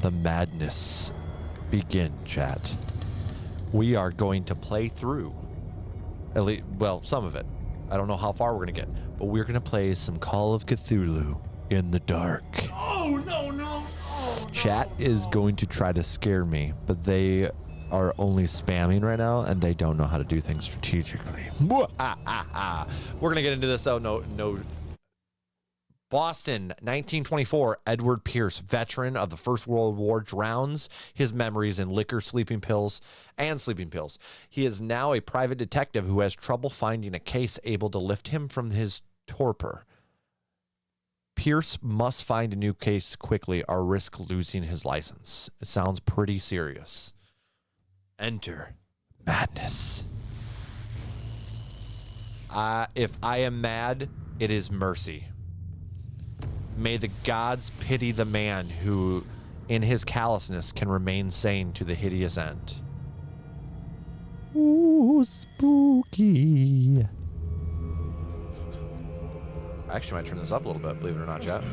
the madness begin, chat. We are going to play through, at least, well, some of it. I don't know how far we're going to get, but we're going to play some Call of Cthulhu in the dark. Oh, no. Chat is going to try to scare me, but they are only spamming right now, and they don't know how to do things strategically. We're going to get into this, though. No. Boston, 1924, Edward Pierce, veteran of the First World War, drowns his memories in liquor, sleeping pills. He is now a private detective who has trouble finding a case able to lift him from his torpor. Pierce must find a new case quickly or risk losing his license. It sounds pretty serious. Enter madness. If I am mad, it is mercy. May the gods pity the man who, in his callousness, can remain sane to the hideous end. Ooh, spooky. I actually might turn this up a little bit, believe it or not, chat.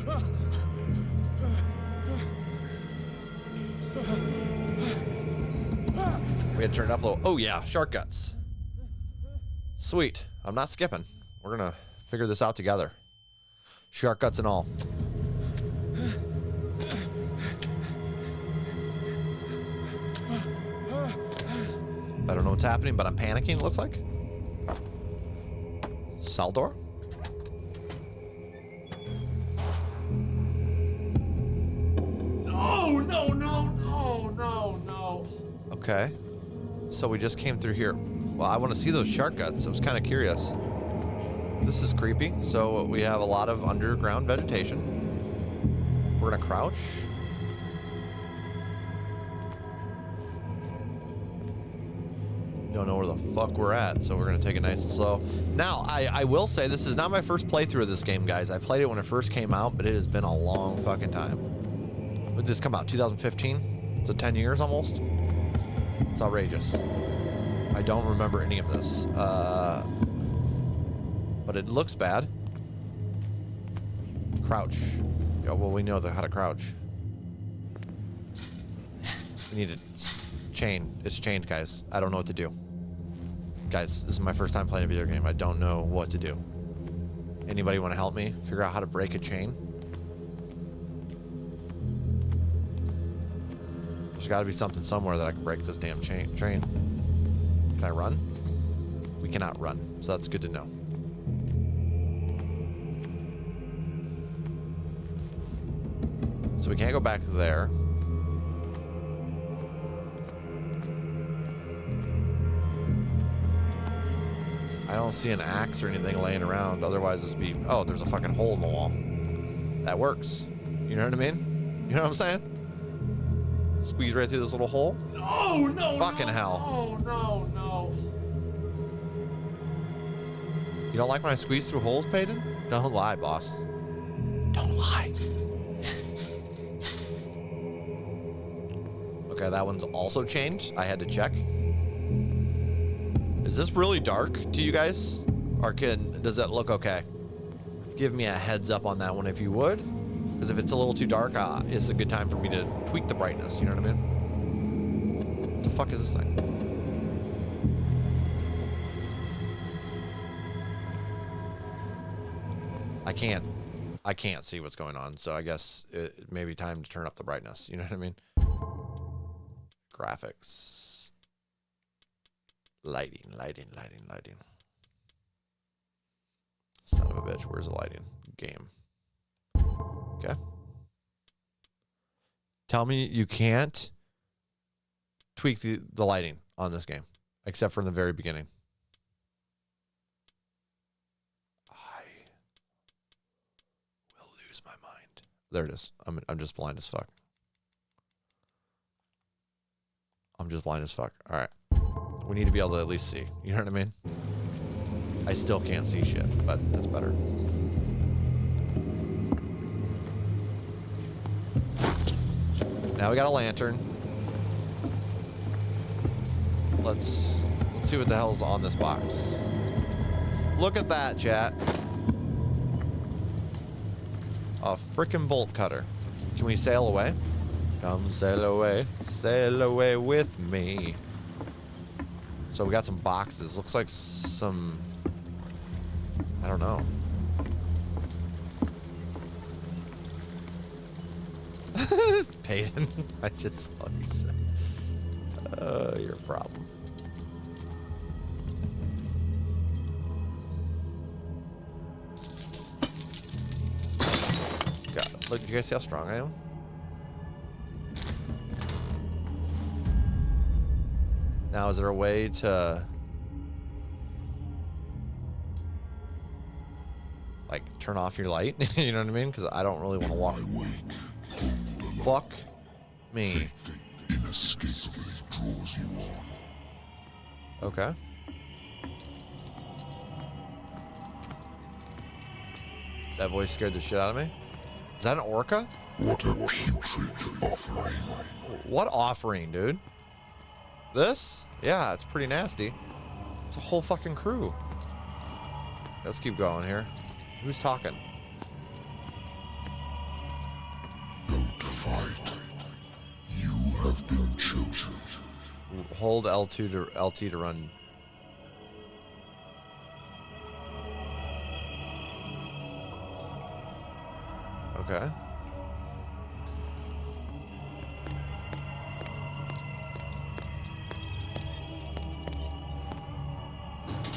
We had to turn it up a little. Oh, yeah, shark guts. Sweet. I'm not skipping. We're going to figure this out together. Shark guts and all. I don't know what's happening, but I'm panicking, it looks like. Cell door? No. Okay. So we just came through here. Well, I want to see those shark guts. I was kind of curious. This is creepy. So we have a lot of underground vegetation. We're going to crouch. Don't know where the fuck we're at, so we're going to take it nice and slow. Now, I will say this is not my first playthrough of this game, guys. I played it when it first came out, but it has been a long fucking time. When did this come out? 2015? So 10 years almost? It's outrageous. I don't remember any of this. But it looks bad. Crouch. Yeah, well, we know how to crouch. We need to chain. It's chained, guys. I don't know what to do. Guys, this is my first time playing a video game. I don't know what to do. Anybody want to help me figure out how to break a chain? There's got to be something somewhere that I can break this damn chain. Can I run? We cannot run, so that's good to know. So we can't go back there. I don't see an axe or anything laying around. Otherwise, this would be... Oh, there's a fucking hole in the wall. That works. You know what I mean? You know what I'm saying? Squeeze right through this little hole. No. Fucking hell. No. You don't like when I squeeze through holes, Peyton? Don't lie, boss. Don't lie. Okay, that one's also changed. I had to check. Is this really dark to you guys? Or does it look okay? Give me a heads up on that one if you would. Because if it's a little too dark, it's a good time for me to tweak the brightness. You know what I mean? What the fuck is this thing? I can't see what's going on. So I guess it may be time to turn up the brightness. You know what I mean? Graphics. Lighting. Son of a bitch, where's the lighting? Game. Okay. Tell me you can't tweak the lighting on this game, except for in the very beginning. I will lose my mind. There it is. I'm just blind as fuck. I'm just blind as fuck. All right. We need to be able to at least see. You know what I mean? I still can't see shit, but it's better. Now we got a lantern. Let's see what the hell's on this box. Look at that, chat. A frickin' bolt cutter. Can we sail away? Come sail away with me. So we got some boxes. Looks like some, I don't know. Peyton, I just saw you say. You're a problem. God, look, do you guys see how strong I am? Now, is there a way to, like, turn off your light? You know what I mean? Because I don't really want to walk. Fuck me. Inescapably draws you on. Okay. That voice scared the shit out of me. Is that an orca? What a putrid offering. What offering, dude? This? Yeah, it's pretty nasty. It's a whole fucking crew. Let's keep going here. Who's talking? Don't fight. You have been chosen. Hold LT to run. Okay.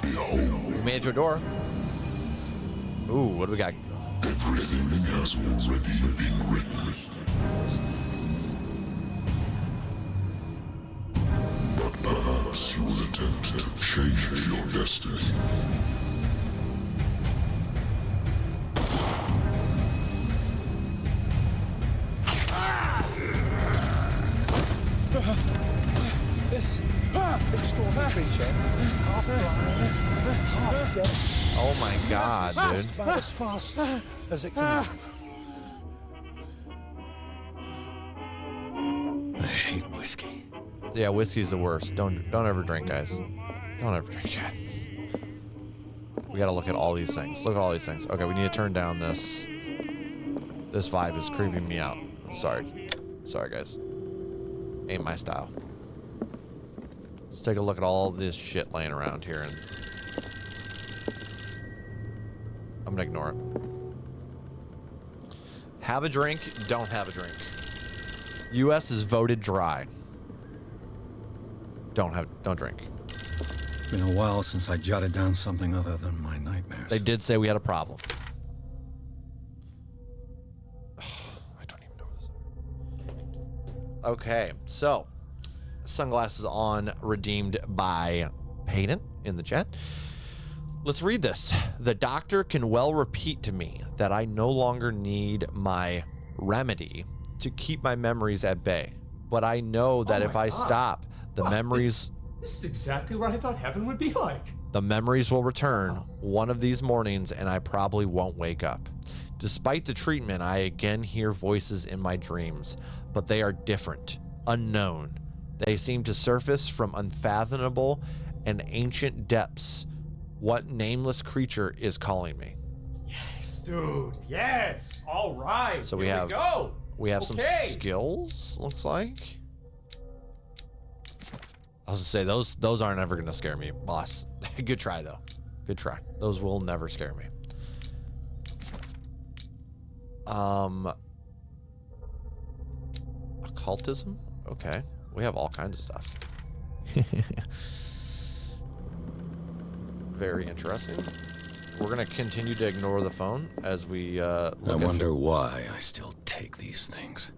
We made it to a door. Ooh, what do we got? Everything has already been written. But perhaps you will attempt to change your destiny. This extraordinary creature, half blind, half deaf, Oh my god, dude. about as fast as it can move. I hate whiskey. Yeah, whiskey's the worst. Don't ever drink, guys. Don't ever drink, chat. We gotta look at all these things. Look at all these things. Okay, we need to turn down this. This vibe is creeping me out. Sorry. Sorry, guys. Ain't my style. Let's take a look at all this shit laying around here, and I'm gonna ignore it. Have a drink, don't have a drink. US is voted dry. Don't drink. Been a while since I jotted down something other than my nightmares. They did say we had a problem. I don't even know what this is. Okay, so sunglasses on, redeemed by Peyton in the chat. Let's read this. The doctor can well repeat to me that I no longer need my remedy to keep my memories at bay. But I know that if I stop, the memories... This is exactly what I thought heaven would be like. The memories will return one of these mornings, and I probably won't wake up. Despite the treatment, I again hear voices in my dreams, but they are different, unknown. They seem to surface from unfathomable and ancient depths. What nameless creature is calling me? Yes, dude. Yes. All right. So Here we have some Okay. skills, looks like. I was gonna say those aren't ever gonna scare me, boss. Good try though. Good try. Those will never scare me. Occultism? Okay. We have all kinds of stuff. Very interesting. We're gonna continue to ignore the phone as we I wonder why I still take these things.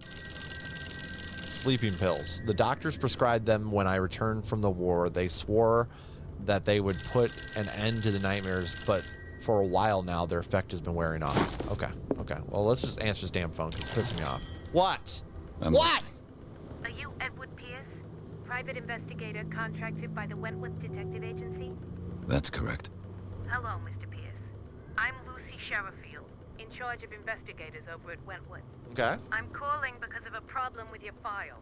Sleeping pills. The doctors prescribed them when I returned from the war. They swore that they would put an end to the nightmares, but for a while now, their effect has been wearing off. Okay. Okay. Well, let's just answer this damn phone because it's pissing me off. What? What? Are you Edward Pierce, private investigator contracted by the Wentworth Detective Agency? That's correct. Hello, Mr. Pierce. I'm Lucy Sherrifield, in charge of investigators over at Wentworth. Okay. I'm calling because of a problem with your file.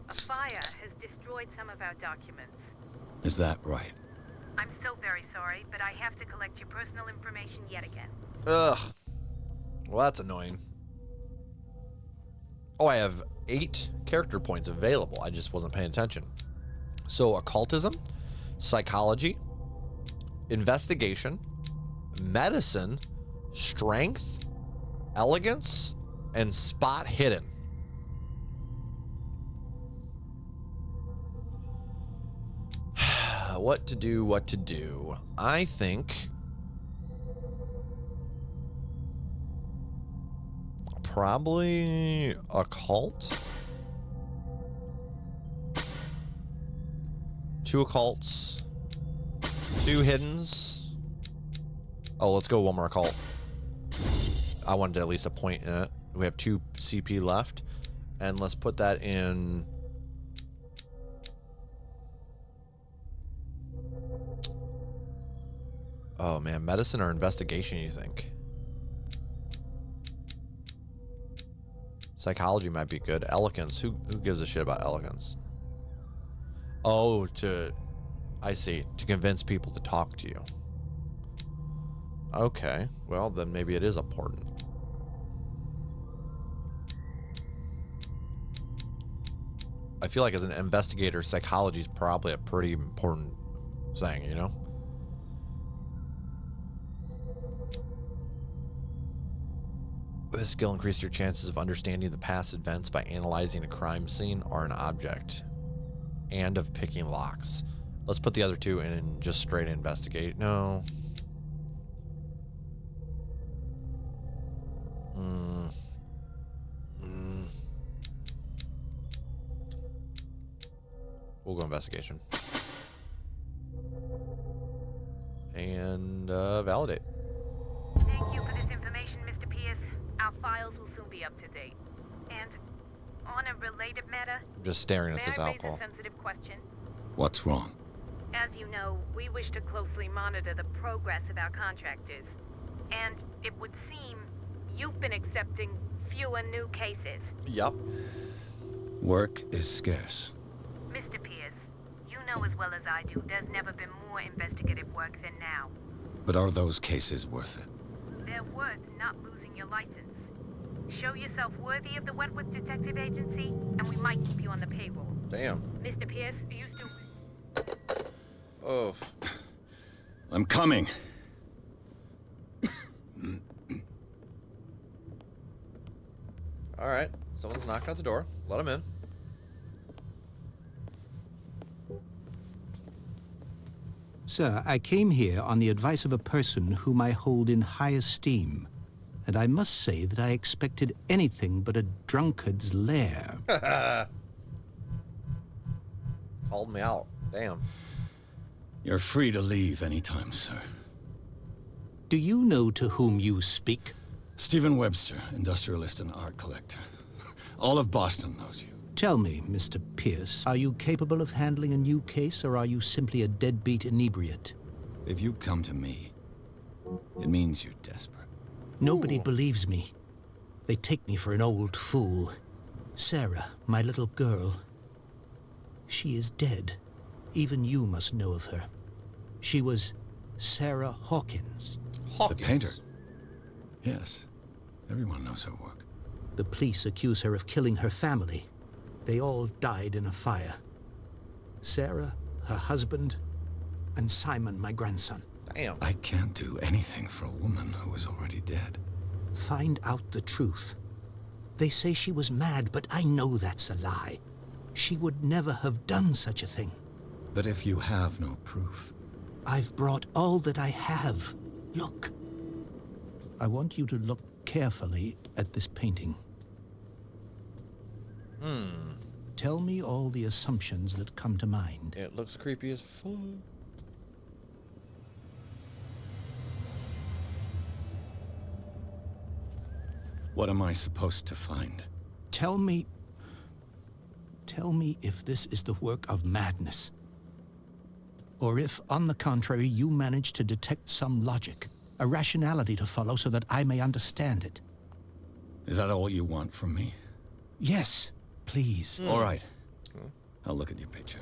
A fire has destroyed some of our documents. Is that right? I'm so very sorry, but I have to collect your personal information yet again. Ugh. Well, that's annoying. Oh, I have 8 character points available. I just wasn't paying attention. So occultism, psychology, investigation, medicine, strength, elegance, and spot hidden. What to do. I think probably occult. 2 occults, 2 hiddens. Oh, let's go one more occult. I wanted at least a point in it. We have 2 CP left. And let's put that in. Oh man, medicine or investigation, you think? Psychology might be good. Elegance. Who gives a shit about elegance? Oh, I see. To convince people to talk to you. Okay. Well, then maybe it is important. I feel like as an investigator, psychology is probably a pretty important thing, you know? This skill increases your chances of understanding the past events by analyzing a crime scene or an object, and of picking locks. Let's put the other 2 in and just straight investigate. No. We'll go investigation. And validate. Thank you for this information, Mr. Pierce. Our files will soon be up to date. And on a related matter, I'm just staring at this may I raise alcohol. a sensitive question? What's wrong? As you know, we wish to closely monitor the progress of our contractors. And it would seem you've been accepting fewer new cases. Yup. Work is scarce. Mr. Pierce, you know as well as I do, there's never been more investigative work than now. But are those cases worth it? They're worth not losing your license. Show yourself worthy of the Wentworth Detective Agency, and we might keep you on the payroll. Damn. Mr. Pierce, you still... Oh. I'm coming. All right. Someone's knocking at the door. Let him in. Sir, I came here on the advice of a person whom I hold in high esteem, and I must say that I expected anything but a drunkard's lair. Called me out. Damn. You're free to leave anytime, sir. Do you know to whom you speak? Stephen Webster, industrialist and art collector. All of Boston knows you. Tell me, Mr. Pierce, are you capable of handling a new case, or are you simply a deadbeat inebriate? If you come to me, it means you're desperate. Nobody believes me. They take me for an old fool. Sarah, my little girl, she is dead. Even you must know of her. She was Sarah Hawkins. The painter? Yes. Everyone knows her work. The police accuse her of killing her family. They all died in a fire. Sarah, her husband, and Simon, my grandson. Damn. I can't do anything for a woman who is already dead. Find out the truth. They say she was mad, but I know that's a lie. She would never have done such a thing. But if you have no proof... I've brought all that I have. Look. I want you to look carefully at this painting. Tell me all the assumptions that come to mind. It looks creepy as fuck. What am I supposed to find? Tell me if this is the work of madness. Or if, on the contrary, you manage to detect some logic, a rationality to follow so that I may understand it. Is that all you want from me? Yes, please. All right. I'll look at your picture.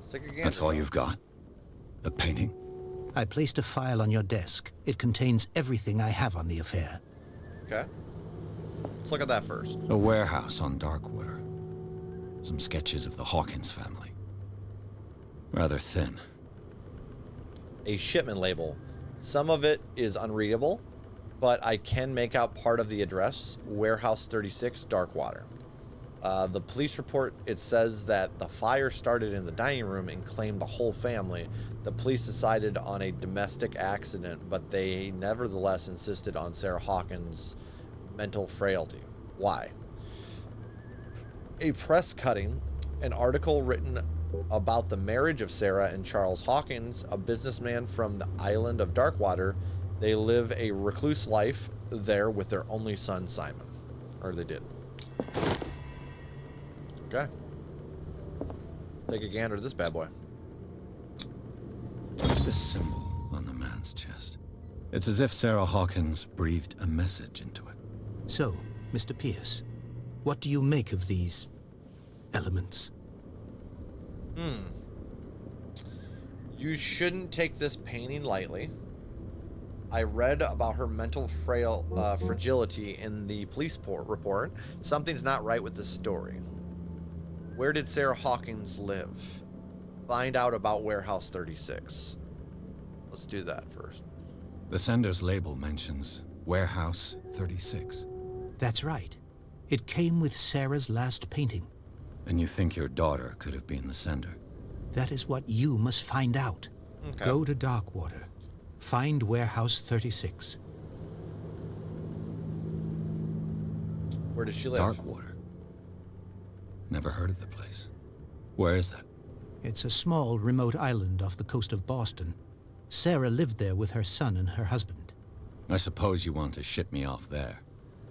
Stick a gander. That's all you've got? The painting? I placed a file on your desk. It contains everything I have on the affair. Okay. Let's look at that first. A warehouse on Darkwater. Some sketches of the Hawkins family. Rather thin. A shipment label. Some of it is unreadable, but I can make out part of the address. Warehouse 36, Darkwater. The police report, it says that the fire started in the dining room and claimed the whole family. The police decided on a domestic accident, but they nevertheless insisted on Sarah Hawkins' mental frailty. Why? A press cutting, an article written about the marriage of Sarah and Charles Hawkins, a businessman from the island of Darkwater. They live a recluse life there with their only son, Simon. Or they did. Okay. Let's take a gander at this bad boy. What's this symbol on the man's chest? It's as if Sarah Hawkins breathed a message into it. So, Mr. Pierce, what do you make of these elements? You shouldn't take this painting lightly. I read about her mental fragility in the police report. Something's not right with this story. Where did Sarah Hawkins live? Find out about Warehouse 36. Let's do that first. The sender's label mentions Warehouse 36. That's right. It came with Sarah's last painting. And you think your daughter could have been the sender? That is what you must find out. Okay. Go to Darkwater. Find Warehouse 36. Where does she live? Darkwater. Never heard of the place. Where is that? It's a small, remote island off the coast of Boston. Sarah lived there with her son and her husband. I suppose you want to ship me off there.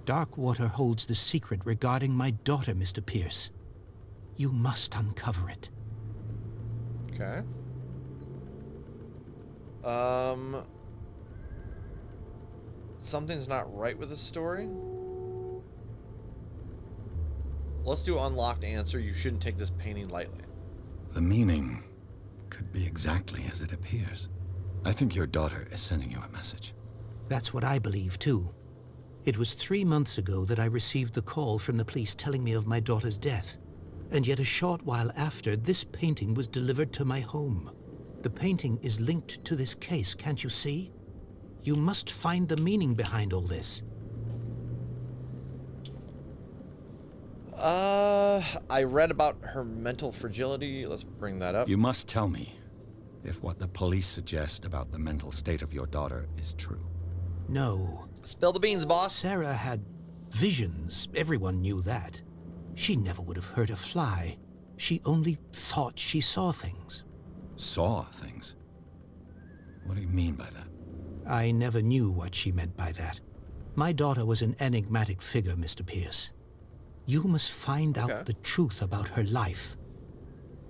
Darkwater holds the secret regarding my daughter, Mr. Pierce. You must uncover it. Okay. Something's not right with the story. Let's do unlocked answer. You shouldn't take this painting lightly. The meaning could be exactly as it appears. I think your daughter is sending you a message. That's what I believe, too. It was 3 months ago that I received the call from the police telling me of my daughter's death. And yet a short while after, this painting was delivered to my home. The painting is linked to this case, can't you see? You must find the meaning behind all this. I read about her mental fragility. Let's bring that up. You must tell me if what the police suggest about the mental state of your daughter is true. No. Spill the beans, boss. Sarah had visions. Everyone knew that. She never would have hurt a fly. She only thought she saw things. Saw things? What do you mean by that? I never knew what she meant by that. My daughter was an enigmatic figure, Mr. Pierce. You must find out the truth about her life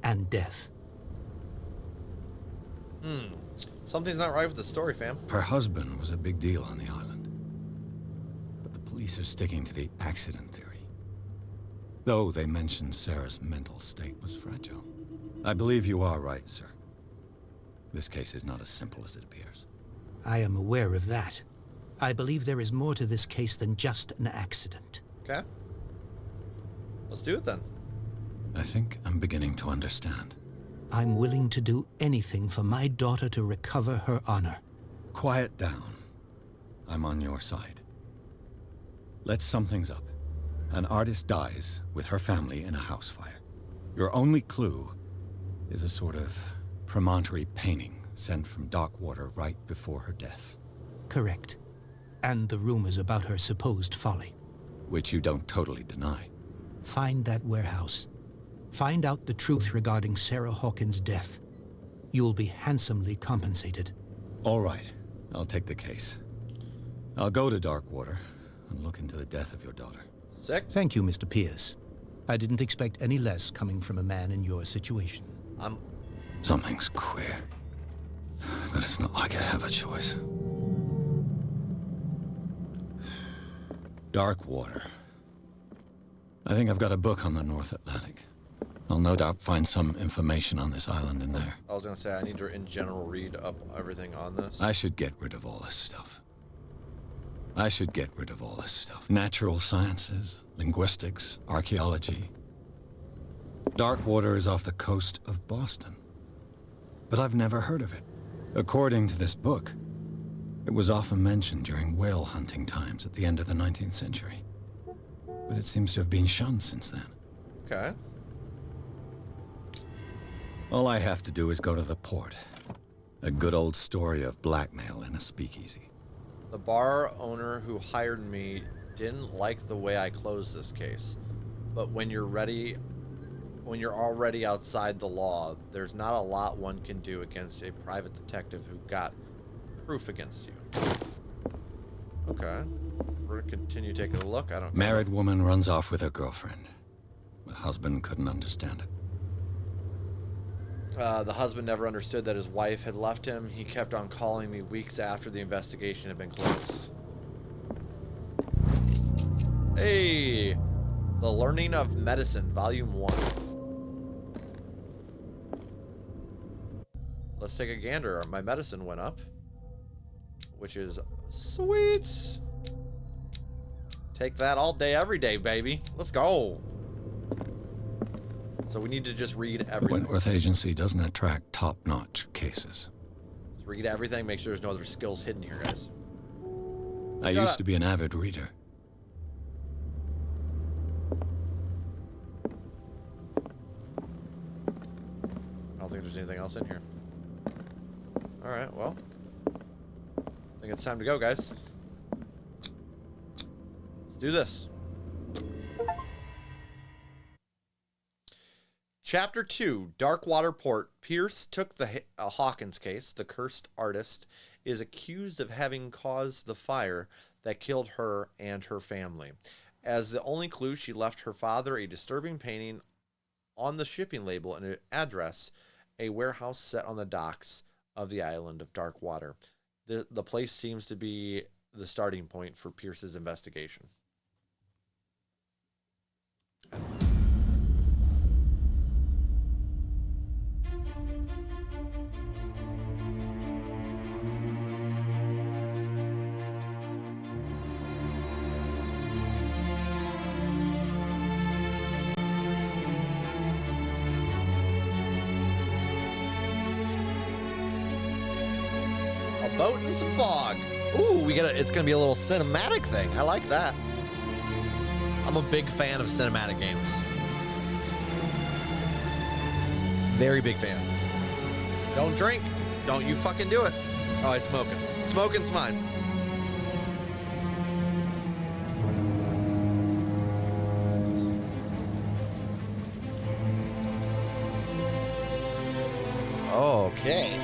and death. Something's not right with the story, fam. Her husband was a big deal on the island. But the police are sticking to the accident theory. Though they mentioned Sarah's mental state was fragile. I believe you are right, sir. This case is not as simple as it appears. I am aware of that. I believe there is more to this case than just an accident. Okay. Let's do it then. I think I'm beginning to understand. I'm willing to do anything for my daughter to recover her honor. Quiet down. I'm on your side. Let's sum things up. An artist dies with her family in a house fire. Your only clue is a sort of promontory painting sent from Darkwater right before her death. Correct. And the rumors about her supposed folly. Which you don't totally deny. Find that warehouse. Find out the truth regarding Sarah Hawkins' death. You'll be handsomely compensated. All right. I'll take the case. I'll go to Darkwater and look into the death of your daughter. Sick. Thank you, Mr. Pierce. I didn't expect any less coming from a man in your situation. Something's queer. But it's not like I have a choice. Darkwater. I think I've got a book on the North Atlantic. I'll no doubt find some information on this island in there. I was going to say, I need to, in general, read up everything on this. I should get rid of all this stuff. I should get rid of all this stuff. Natural sciences, linguistics, archaeology. Darkwater is off the coast of Boston. But I've never heard of it. According to this book, it was often mentioned during whale hunting times at the end of the 19th century. But it seems to have been shunned since then. Okay. All I have to do is go to the port. A good old story of blackmail in a speakeasy. The bar owner who hired me didn't like the way I closed this case. But when you're already outside the law, there's not a lot one can do against a private detective who got proof against you. Okay. We're gonna continue taking a look. I don't care. Married woman runs off with her girlfriend. The husband couldn't understand it. The husband never understood that his wife had left him. He kept on calling me weeks after the investigation had been closed. Hey! The Learning of Medicine, Volume 1. Let's take a gander. My medicine went up, which is sweet. Take that all day, every day, baby. Let's go. So we need to just read The everything. Wentworth Agency doesn't attract top-notch cases. Let's read everything. Make sure there's no other skills hidden here, guys. I Shut used up. to be an avid reader. I don't think there's anything else in here. Alright, well. I think it's time to go, guys. Let's do this. Chapter 2, Darkwater Port. Pierce took the Hawkins case. The cursed artist is accused of having caused the fire that killed her and her family. As the only clue, she left her father a disturbing painting on the shipping label and an address, a warehouse set on the docks of the island of Darkwater. The place seems to be the starting point for Pierce's investigation. A boat and some fog. Ooh, it's gonna be a little cinematic thing. I like that. I'm a big fan of cinematic games. Very big fan. Don't drink. Don't you fucking do it. Oh, I'm smoking. Smoking's fine. Okay.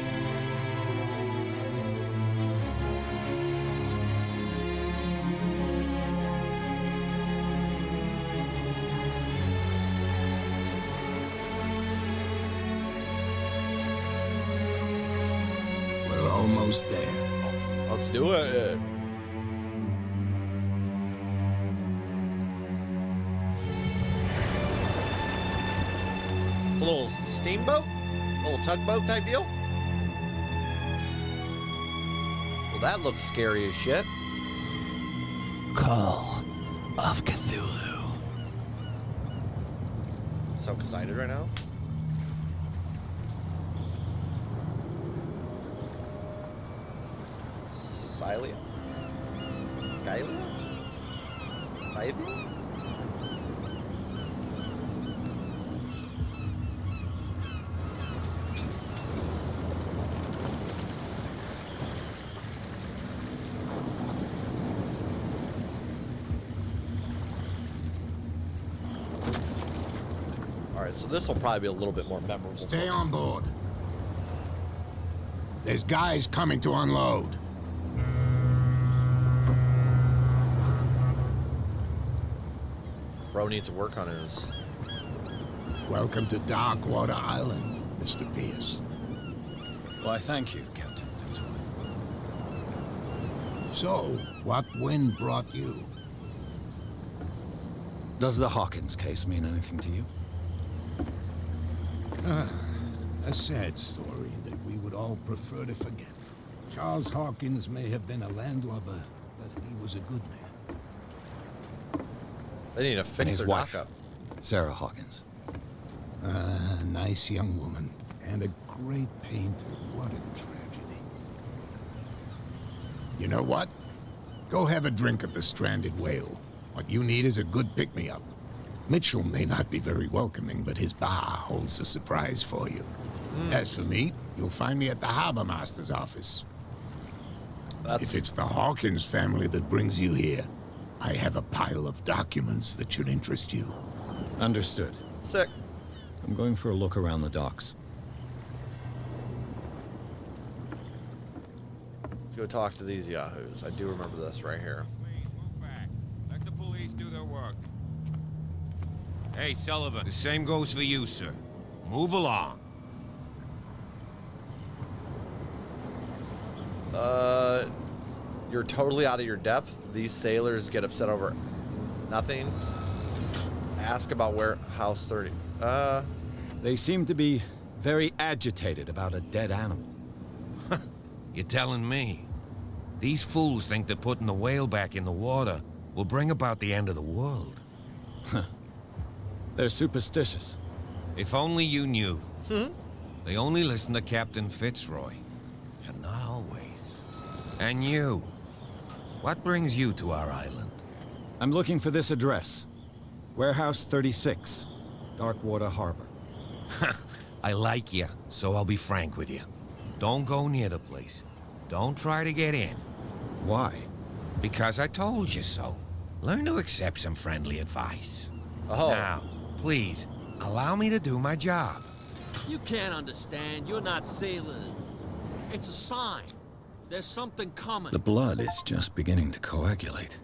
We're almost there. Let's do it. It's a little steamboat? A little tugboat type deal? Well, that looks scary as shit. Call of Cthulhu. So excited right now. Scylia? Scylia? Scythia? Alright, so this will probably be a little bit more memorable. Stay on board. There's guys coming to unload. Bro needs to work on his... Welcome to Darkwater Island, Mr. Pierce. Why, thank you, Captain Fitzroy. So, what wind brought you? Does the Hawkins case mean anything to you? A sad story that we would all prefer to forget. Charles Hawkins may have been a landlubber, but he was a good man. They need to And fix his their wife, knockup. Sarah Hawkins. A nice young woman, and a great painter. What a tragedy. You know what? Go have a drink at the Stranded Whale. What you need is a good pick-me-up. Mitchell may not be very welcoming, but his bar holds a surprise for you. As for me, you'll find me at the Harbor Master's office. If it's the Hawkins family that brings you here, I have a pile of documents that should interest you. Understood. Sick. I'm going for a look around the docks. Let's go talk to these yahoos. I do remember this right here. Please move back. Let the police do their work. Hey, Sullivan, the same goes for you, sir. Move along. You're totally out of your depth. These sailors get upset over nothing. Ask about warehouse 30. They seem to be very agitated about a dead animal. You're telling me? These fools think that putting the whale back in the water will bring about the end of the world. They're superstitious. If only you knew. They only listen to Captain Fitzroy. And not always. And you. What brings you to our island? I'm looking for this address. Warehouse 36, Darkwater Harbor. I like you, so I'll be frank with you. Don't go near the place. Don't try to get in. Why? Because I told you so. Learn to accept some friendly advice. Oh. Now, please, allow me to do my job. You can't understand. You're not sailors. It's a sign. There's something coming. The blood is just beginning to coagulate.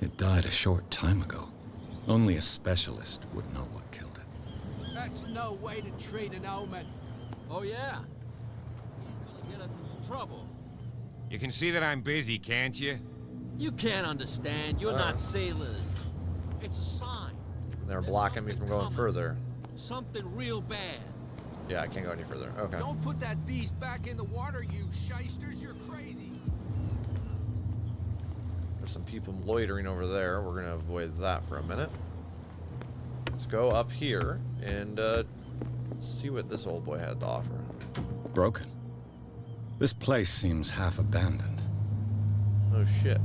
It died a short time ago. Only a specialist would know what killed it. That's no way to treat an omen. Oh, yeah? He's gonna get us into trouble. You can see that I'm busy, can't you? You can't understand. You're not sailors. It's a sign. They're There's blocking me something from going coming. further. Something real bad. Yeah, I can't go any further. Okay. Don't put that beast back in the water, you shysters. You're crazy. There's some people loitering over there. We're going to avoid that for a minute. Let's go up here and see what this old boy had to offer. Broken. This place seems half abandoned. Oh, shit.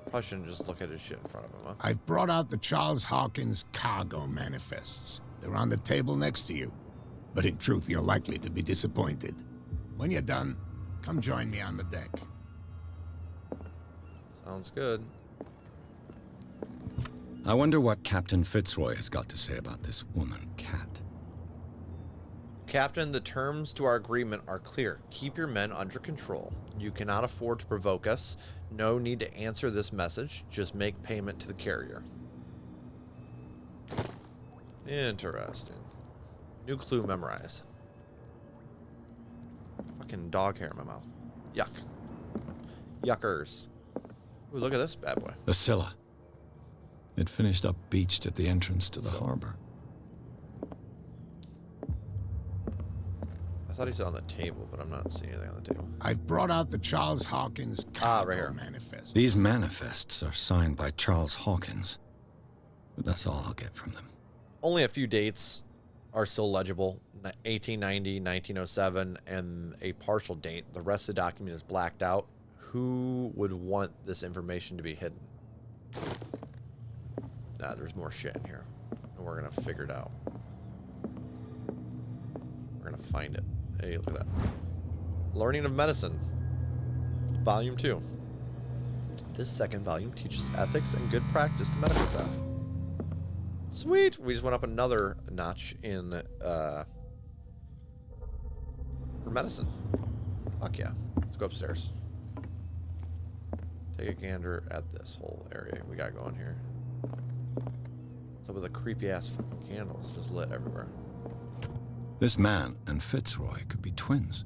Probably shouldn't just look at his shit in front of him, huh? I've brought out the Charles Hawkins cargo manifests. They're on the table next to you. But in truth, you're likely to be disappointed. When you're done, come join me on the deck. Sounds good. I wonder what Captain Fitzroy has got to say about this woman, Cat. Captain, the terms to our agreement are clear. Keep your men under control. You cannot afford to provoke us. No need to answer this message. Just make payment to the carrier. Interesting. New clue memorize. Fucking dog hair in my mouth. Yuck. Yuckers. Ooh, look at this bad boy. The Scylla. It finished up beached at the entrance to the harbor. I thought he said on the table, but I'm not seeing anything on the table. I've brought out the Charles Hawkins cargo right here. manifest. These manifests are signed by Charles Hawkins. But that's all I'll get from them. Only a few dates are still legible. 1890, 1907, and a partial date. The rest of the document is blacked out. Who would want this information to be hidden? Nah, there's more shit in here. And we're going to figure it out. We're going to find it. Hey, look at that. Learning of Medicine. Volume 2. This second volume teaches ethics and good practice to medical staff. Sweet! We just went up another notch in, for medicine. Fuck yeah. Let's go upstairs. Take a gander at this whole area we got going here. What's up with the creepy ass fucking candles just lit everywhere? This man and Fitzroy could be twins.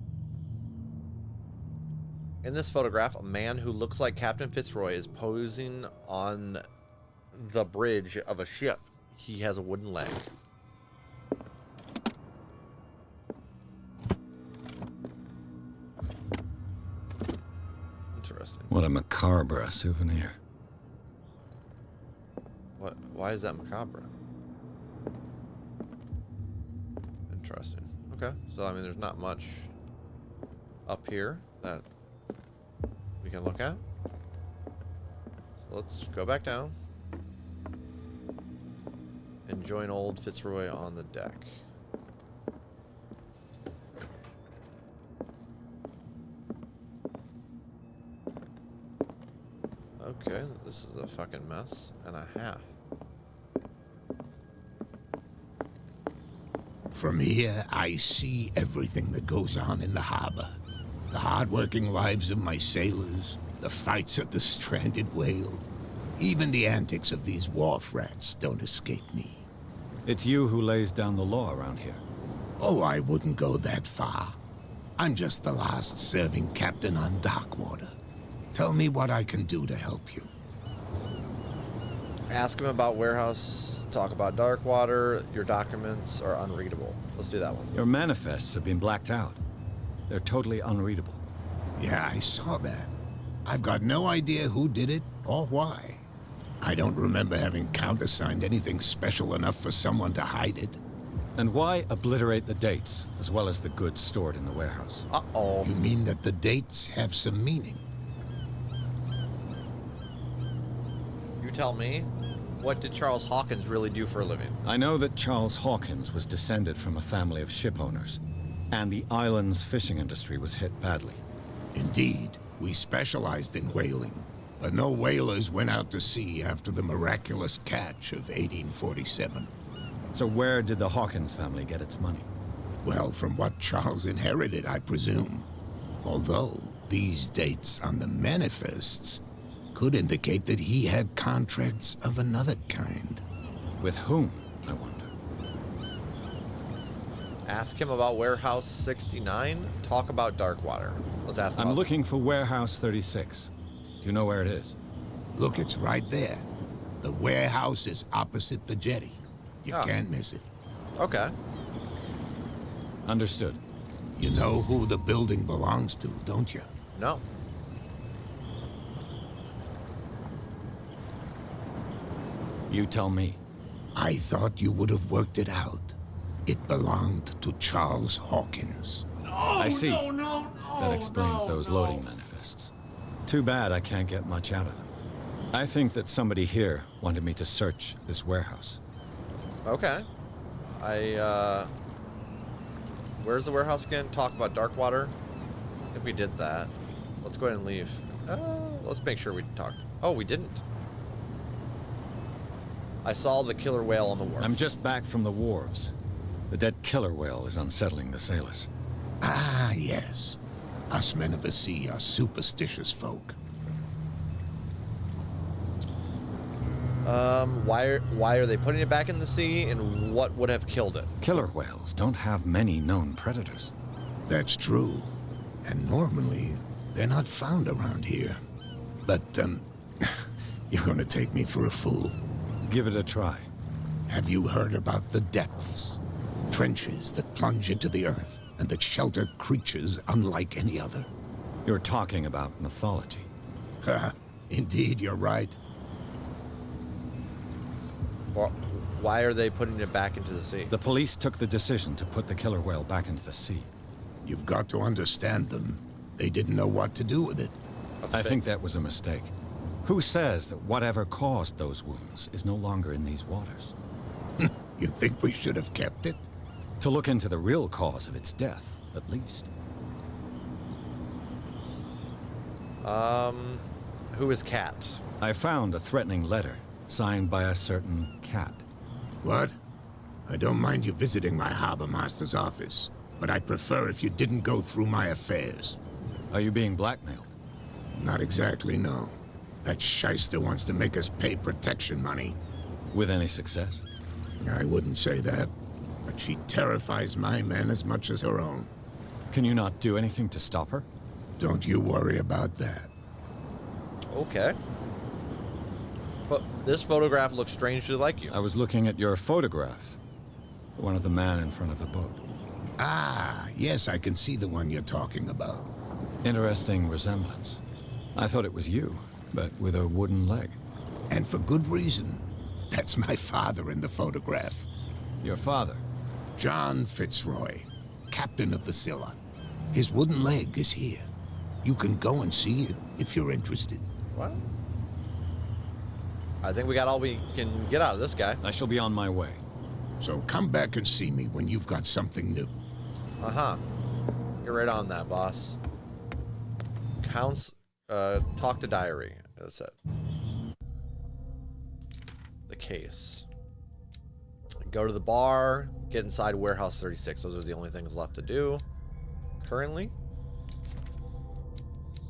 In this photograph, a man who looks like Captain Fitzroy is posing on the bridge of a ship. He has a wooden leg. What a macabre souvenir. What? Why is that macabre? Interesting. Okay, so I mean, there's not much up here that we can look at. So let's go back down and join old Fitzroy on the deck. Okay, this is a fucking mess and a half. From here, I see everything that goes on in the harbor. The hard-working lives of my sailors, the fights at the stranded whale. Even the antics of these wharf rats don't escape me. It's you who lays down the law around here. Oh, I wouldn't go that far. I'm just the last serving captain on Darkwater. Tell me what I can do to help you. Ask him about warehouse, talk about Darkwater. Your documents are unreadable. Let's do that one. Your manifests have been blacked out. They're totally unreadable. Yeah, I saw that. I've got no idea who did it or why. I don't remember having countersigned anything special enough for someone to hide it. And why obliterate the dates, as well as the goods stored in the warehouse? Uh-oh. You mean that the dates have some meaning? You tell me. What did Charles Hawkins really do for a living? I know that Charles Hawkins was descended from a family of ship owners, and the island's fishing industry was hit badly. Indeed, we specialized in whaling, but no whalers went out to sea after the miraculous catch of 1847. So where did the Hawkins family get its money? Well, from what Charles inherited, I presume. Although, these dates on the manifests could indicate that he had contracts of another kind. With whom, I wonder? Ask him about Warehouse 69. Talk about Darkwater. Let's ask him. I'm looking for Warehouse 36. Do you know where it is? Look, it's right there. The warehouse is opposite the jetty. You can't miss it. Okay. Understood. You know who the building belongs to, don't you? No. You tell me. I thought you would have worked it out. It belonged to Charles Hawkins. I see. That explains those loading manifests. Too bad I can't get much out of them. I think that somebody here wanted me to search this warehouse. Okay. Where's the warehouse again? Talk about Darkwater. I think we did that. Let's go ahead and leave. Let's make sure we talked. Oh, we didn't. I saw the killer whale on the wharf. I'm just back from the wharves. The dead killer whale is unsettling the sailors. Ah, yes. Us men of the sea are superstitious folk. Why are they putting it back in the sea, and what would have killed it? Killer whales don't have many known predators. That's true. And normally, they're not found around here. But, you're gonna take me for a fool. Give it a try. Have you heard about the depths? Trenches that plunge into the earth and that shelter creatures unlike any other. You're talking about mythology. Ha! Indeed, you're right. Well, why are they putting it back into the sea? The police took the decision to put the killer whale back into the sea. You've got to understand them. They didn't know what to do with it. I think that was a mistake. Who says that whatever caused those wounds is no longer in these waters? You think we should have kept it? To look into the real cause of its death, at least. Who is Cat? I found a threatening letter signed by a certain Cat. What? I don't mind you visiting my harbor master's office, but I'd prefer if you didn't go through my affairs. Are you being blackmailed? Not exactly, no. That shyster wants to make us pay protection money. With any success? I wouldn't say that, but she terrifies my men as much as her own. Can you not do anything to stop her? Don't you worry about that. Okay. But this photograph looks strangely like you. I was looking at your photograph. One of the man in front of the boat. Ah, yes, I can see the one you're talking about. Interesting resemblance. I thought it was you, but with a wooden leg. And for good reason. That's my father in the photograph. Your father? John Fitzroy, captain of the Scylla. His wooden leg is here. You can go and see it if you're interested. What? I think we got all we can get out of this guy. I shall be on my way. So come back and see me when you've got something new. Uh-huh. Get right on that, boss. Talk to diary, as it said. The case. Go to the bar, get inside warehouse 36. Those are the only things left to do currently.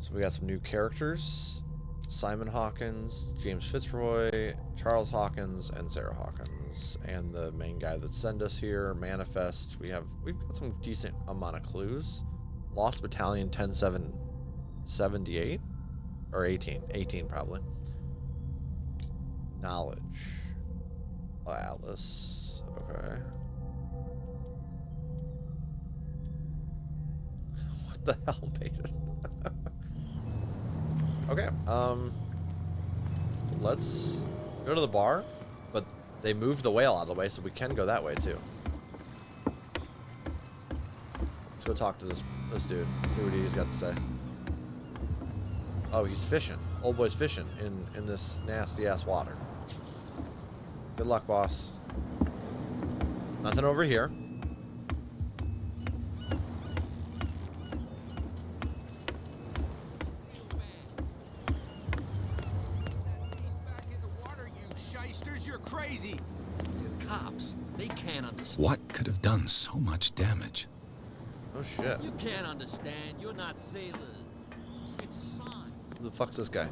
So we got some new characters. Simon Hawkins, James Fitzroy, Charles Hawkins, and Sarah Hawkins. And the main guy that sent us here, Manifest. We've got some decent amount of clues. Lost Battalion 10778 or 18 probably. Knowledge. Atlas. Okay. What the hell made it? Okay. Let's go to the bar, but they moved the whale out of the way, so we can go that way too. Let's go talk to this dude. See what he's got to say. Oh, he's fishing. Old boy's fishing in this nasty ass water. Good luck, boss. Nothing over here. You're crazy. The cops, they can't understand. What could have done so much damage? Oh shit. You can't understand. You're not sailors. It's a sign. Who the fuck's this guy?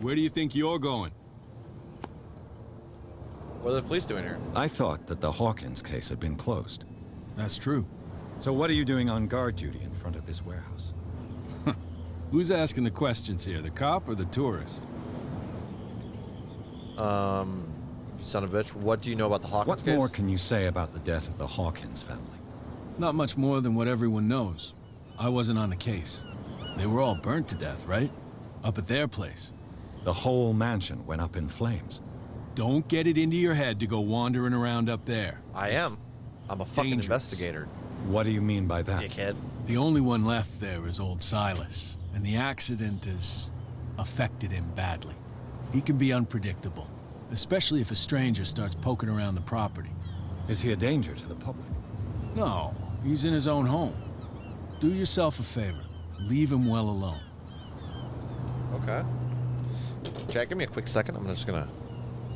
Where do you think you're going? What are the police doing here? I thought that the Hawkins case had been closed. That's true. So what are you doing on guard duty in front of this warehouse? Who's asking the questions here, the cop or the tourist? Son of a bitch, what do you know about the Hawkins case? What more can you say about the death of the Hawkins family? Not much more than what everyone knows. I wasn't on the case. They were all burnt to death, right? Up at their place. The whole mansion went up in flames. Don't get it into your head to go wandering around up there. I am. I'm a fucking dangerous. investigator. What do you mean by that? Dickhead. The only one left there is old Silas, and the accident has affected him badly. He can be unpredictable, especially if a stranger starts poking around the property. Is he a danger to the public? No, he's in his own home. Do yourself a favor. Leave him well alone. Okay. Jack, give me a quick second. I'm just gonna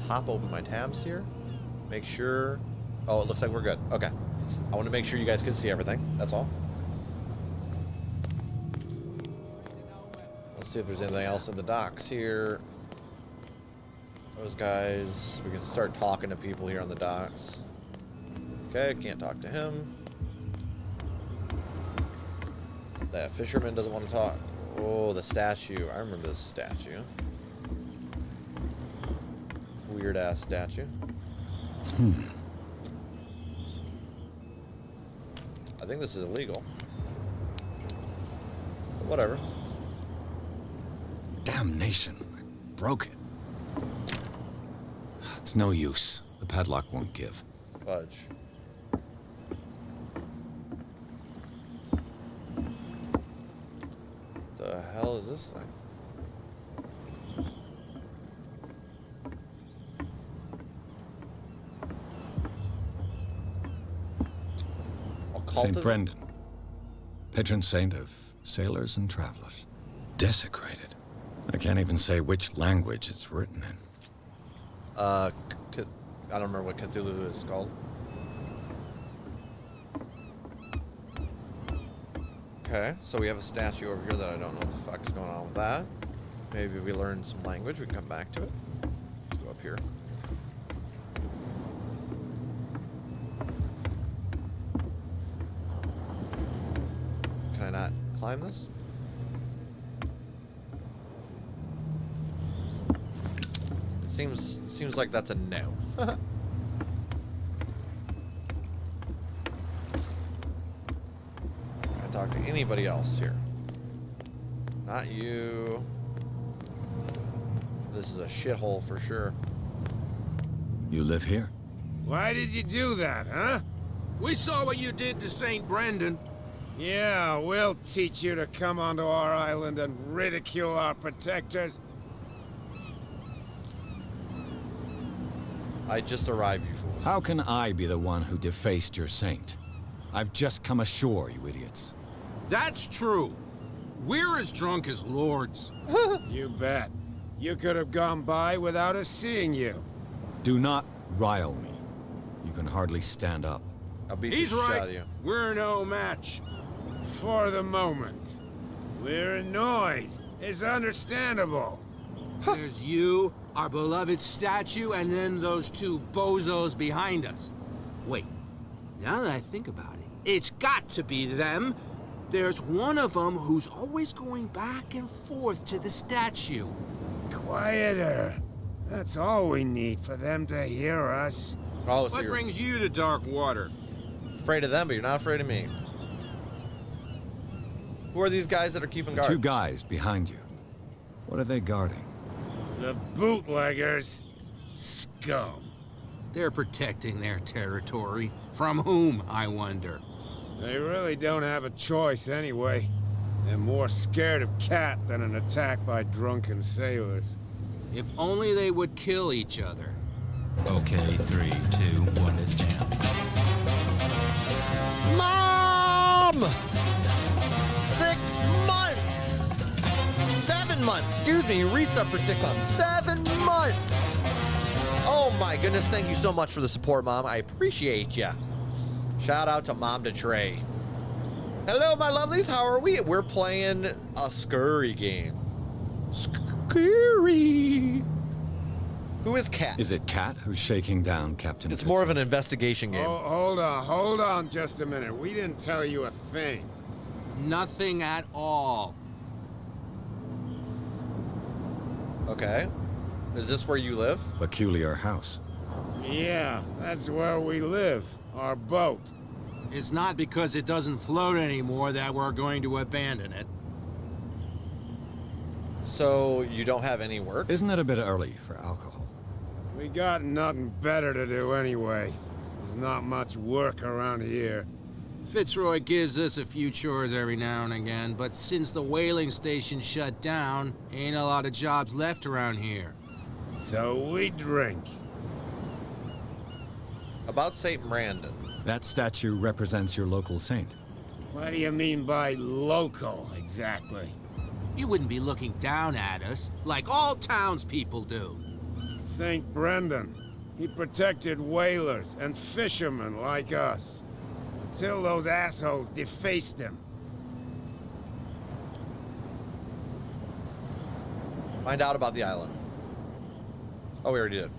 hop open my tabs here. Make sure... Oh, it looks like we're good. Okay. I want to make sure you guys can see everything. That's all. Let's see if there's anything else in the docks here. Those guys, we can start talking to people here on the docks. Okay, can't talk to him. That fisherman doesn't want to talk. Oh, the statue. I remember this statue. Weird ass statue. I think this is illegal. But whatever. Damnation. I broke it. It's no use. The padlock won't give. Fudge. The hell is this thing? St. Brendan. Patron saint of sailors and travelers. Desecrated. I can't even say which language it's written in. I don't remember what Cthulhu is called. Okay, so we have a statue over here that I don't know what the fuck's going on with that. Maybe we learn some language, we can come back to it. Let's go up here. Can I not climb this? It seems like that's a no. Can I talk to anybody else here? Not you. This is a shithole for sure. You live here? Why did you do that, huh? We saw what you did to St. Brendan. Yeah, we'll teach you to come onto our island and ridicule our protectors. I just arrived, you fools. How can I be the one who defaced your saint? I've just come ashore, you idiots. That's true. We're as drunk as lords. You bet. You could have gone by without us seeing you. Do not rile me. You can hardly stand up. I'll beat He's the shit right. out of you. We're no match. For the moment. We're annoyed. It's understandable. There's you, our beloved statue, and then those two bozos behind us. Wait, now that I think about it, it's got to be them. There's one of them who's always going back and forth to the statue. Quieter. That's all we need for them to hear us. Oh, so What you're brings you to dark water? afraid of them, but you're not afraid of me. Who are these guys that are keeping guard? Two guys behind you. What are they guarding? The bootleggers. Scum. They're protecting their territory. From whom, I wonder? They really don't have a choice anyway. They're more scared of Cat than an attack by drunken sailors. If only they would kill each other. Okay, 3, 2, 1, it's jam. Mom! 6 months! 7 months! Excuse me, resub for 6 months. 7 months! Oh my goodness, thank you so much for the support, Mom. I appreciate ya. Shout out to Mom to Trey. Hello, my lovelies. How are we? We're playing a scurry game. Scurry. Who is Cat? Is it Cat who's shaking down Captain It's Fitz? more of an investigation game. Oh, hold on just a minute. We didn't tell you a thing. Nothing at all. Okay. Is this where you live? Peculiar house. Yeah, that's where we live. Our boat. It's not because it doesn't float anymore that we're going to abandon it. So you don't have any work? Isn't it a bit early for alcohol? We got nothing better to do anyway. There's not much work around here. Fitzroy gives us a few chores every now and again, but since the whaling station shut down, ain't a lot of jobs left around here. So we drink. About St. Brandon. That statue represents your local saint. What do you mean by local, exactly? You wouldn't be looking down at us, like all townspeople do. St. Brendan. He protected whalers and fishermen like us. Until those assholes defaced him. Find out about the island. Oh, we already did.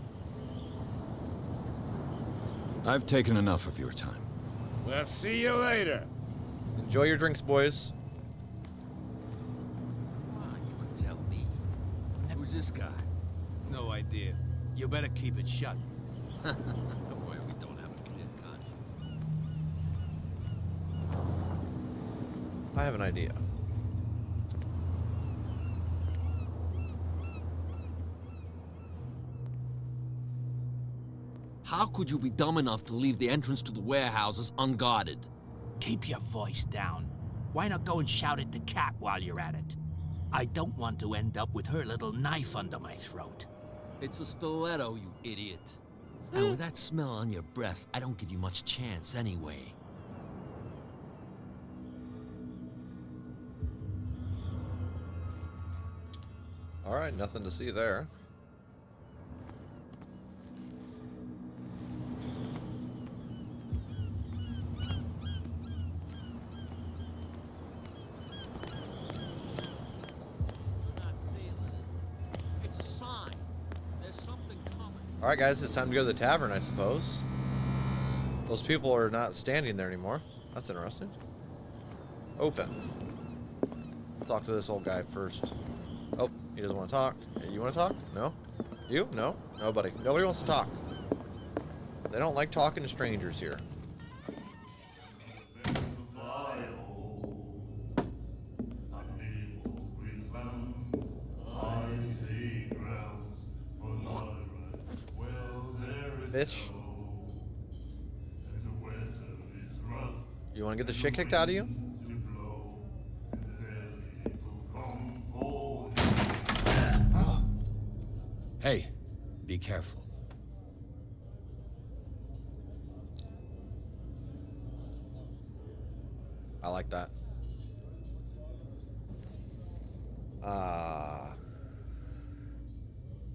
I've taken enough of your time. We'll see you later. Enjoy your drinks, boys. You could tell me. Who's this guy? No idea. You better keep it shut. We don't have a clear cut. I have an idea. How could you be dumb enough to leave the entrance to the warehouses unguarded? Keep your voice down. Why not go and shout at the cat while you're at it? I don't want to end up with her little knife under my throat. It's a stiletto, you idiot. And with that smell on your breath, I don't give you much chance anyway. All right, nothing to see there. It's a sign. There's something coming. All right, guys, it's time to go to the tavern, I suppose. Those people are not standing there anymore. That's interesting. Open. Talk to this old guy first. Oh, he doesn't want to talk. Hey, you want to talk? No? You? No? Nobody. Nobody wants to talk. They don't like talking to strangers here. Bitch. You want to get the shit kicked out of you? Hey, be careful. I like that.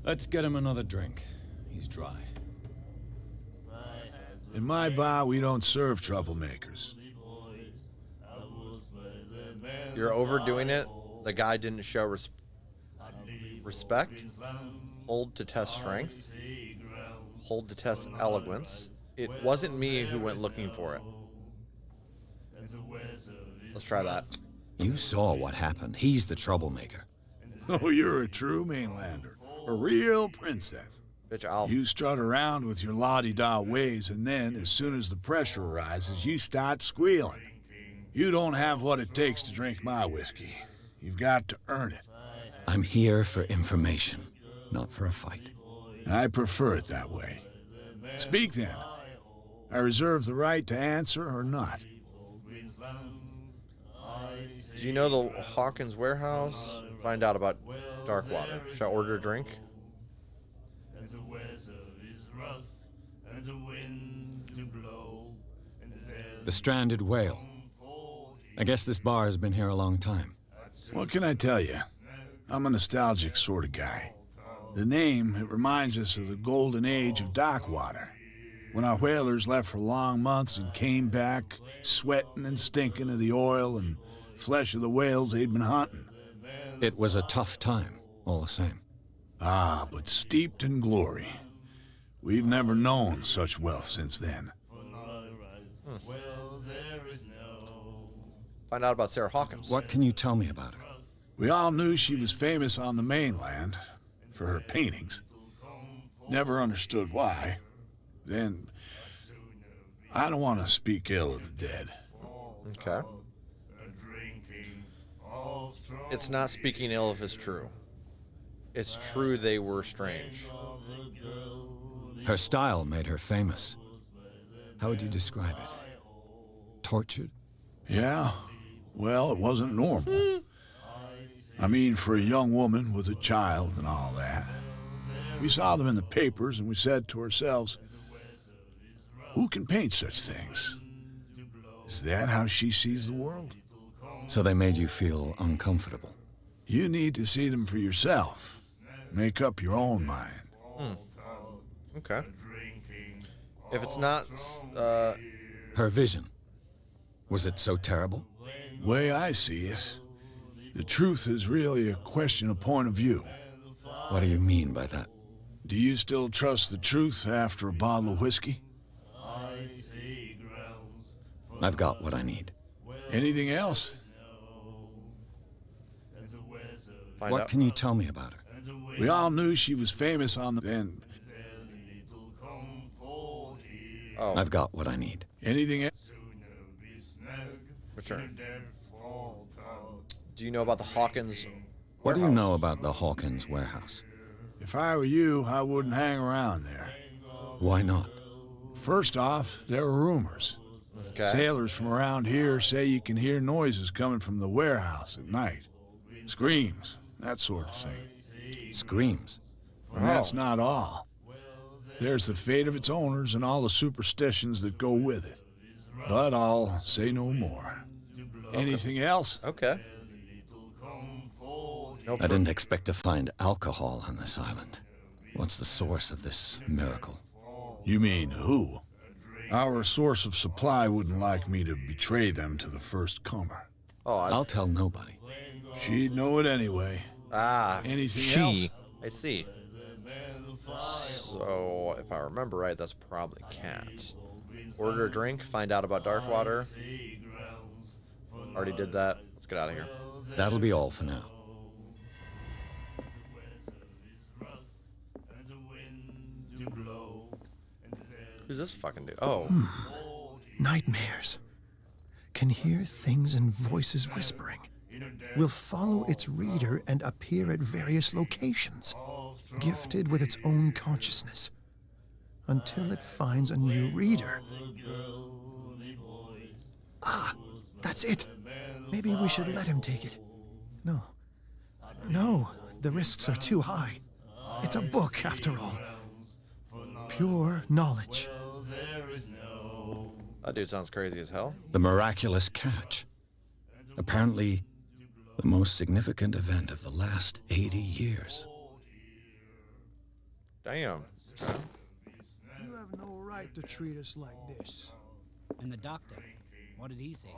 Let's get him another drink. He's dry. In my bar, we don't serve troublemakers. You're overdoing it. The guy didn't show respect. Hold to test strength. Hold to test eloquence. It wasn't me who went looking for it. Let's try that. You saw what happened. He's the troublemaker. Oh, you're a true mainlander. A real princess. Bitch, I'll... You strut around with your la-di-da ways, and then, as soon as the pressure arises, you start squealing. You don't have what it takes to drink my whiskey. You've got to earn it. I'm here for information, not for a fight. I prefer it that way. Speak then. I reserve the right to answer or not. Do you know the Hawkins warehouse? Find out about Darkwater. Should I order a drink? The Stranded Whale. I guess this bar has been here a long time. What can I tell you? I'm a nostalgic sort of guy. The name, it reminds us of the golden age of Darkwater, when our whalers left for long months and came back sweating and stinking of the oil and flesh of the whales they'd been hunting. It was a tough time, all the same. Ah, but steeped in glory. We've never known such wealth since then. Find out about Sarah Hawkins. What can you tell me about her? We all knew she was famous on the mainland for her paintings. Never understood why. Then, I don't want to speak ill of the dead. Okay. It's not speaking ill if it's true. It's true they were strange. Her style made her famous. How would you describe it? Tortured? Yeah? Well, it wasn't normal. I mean, for a young woman with a child and all that. We saw them in the papers and we said to ourselves, who can paint such things? Is that how she sees the world? So they made you feel uncomfortable? You need to see them for yourself. Make up your own mind. Okay. If it's not, Her vision. Was it so terrible? Way I see it, the truth is really a question of point of view. What do you mean by that? Do you still trust the truth after a bottle of whiskey? I've got what I need. Anything else? What can you tell me about her? We all knew she was famous on the end. Oh. I've got what I need. Anything else? Return. Do you know about the Hawkins What do you warehouse? know about the Hawkins warehouse? If I were you, I wouldn't hang around there. Why not? First off, there are rumors. Okay. Sailors from around here say you can hear noises coming from the warehouse at night. Screams, that sort of thing. Screams. And that's not all. There's the fate of its owners and all the superstitions that go with it. But I'll say no more. Anything else? Okay. No I didn't expect to find alcohol on this island. What's the source of this miracle? You mean who? Our source of supply wouldn't like me to betray them to the first comer. Oh, I'll tell nobody. She'd know it anyway. Anything else? I see. So, if I remember right, that's probably Cat. Order a drink, find out about Darkwater. Already did that. Let's get out of here. That'll be all for now. Who's this fucking dude? Oh. Nightmares. Can hear things and voices whispering. Will follow its reader and appear at various locations. Gifted with its own consciousness. until it finds a new reader. Ah, that's it. Maybe we should let him take it. No. No, the risks are too high. It's a book, after all. Pure knowledge. That dude sounds crazy as hell. The miraculous catch. Apparently, the most significant event of the last 80 years. Damn. You have no right to treat us like this. And the doctor, what did he say?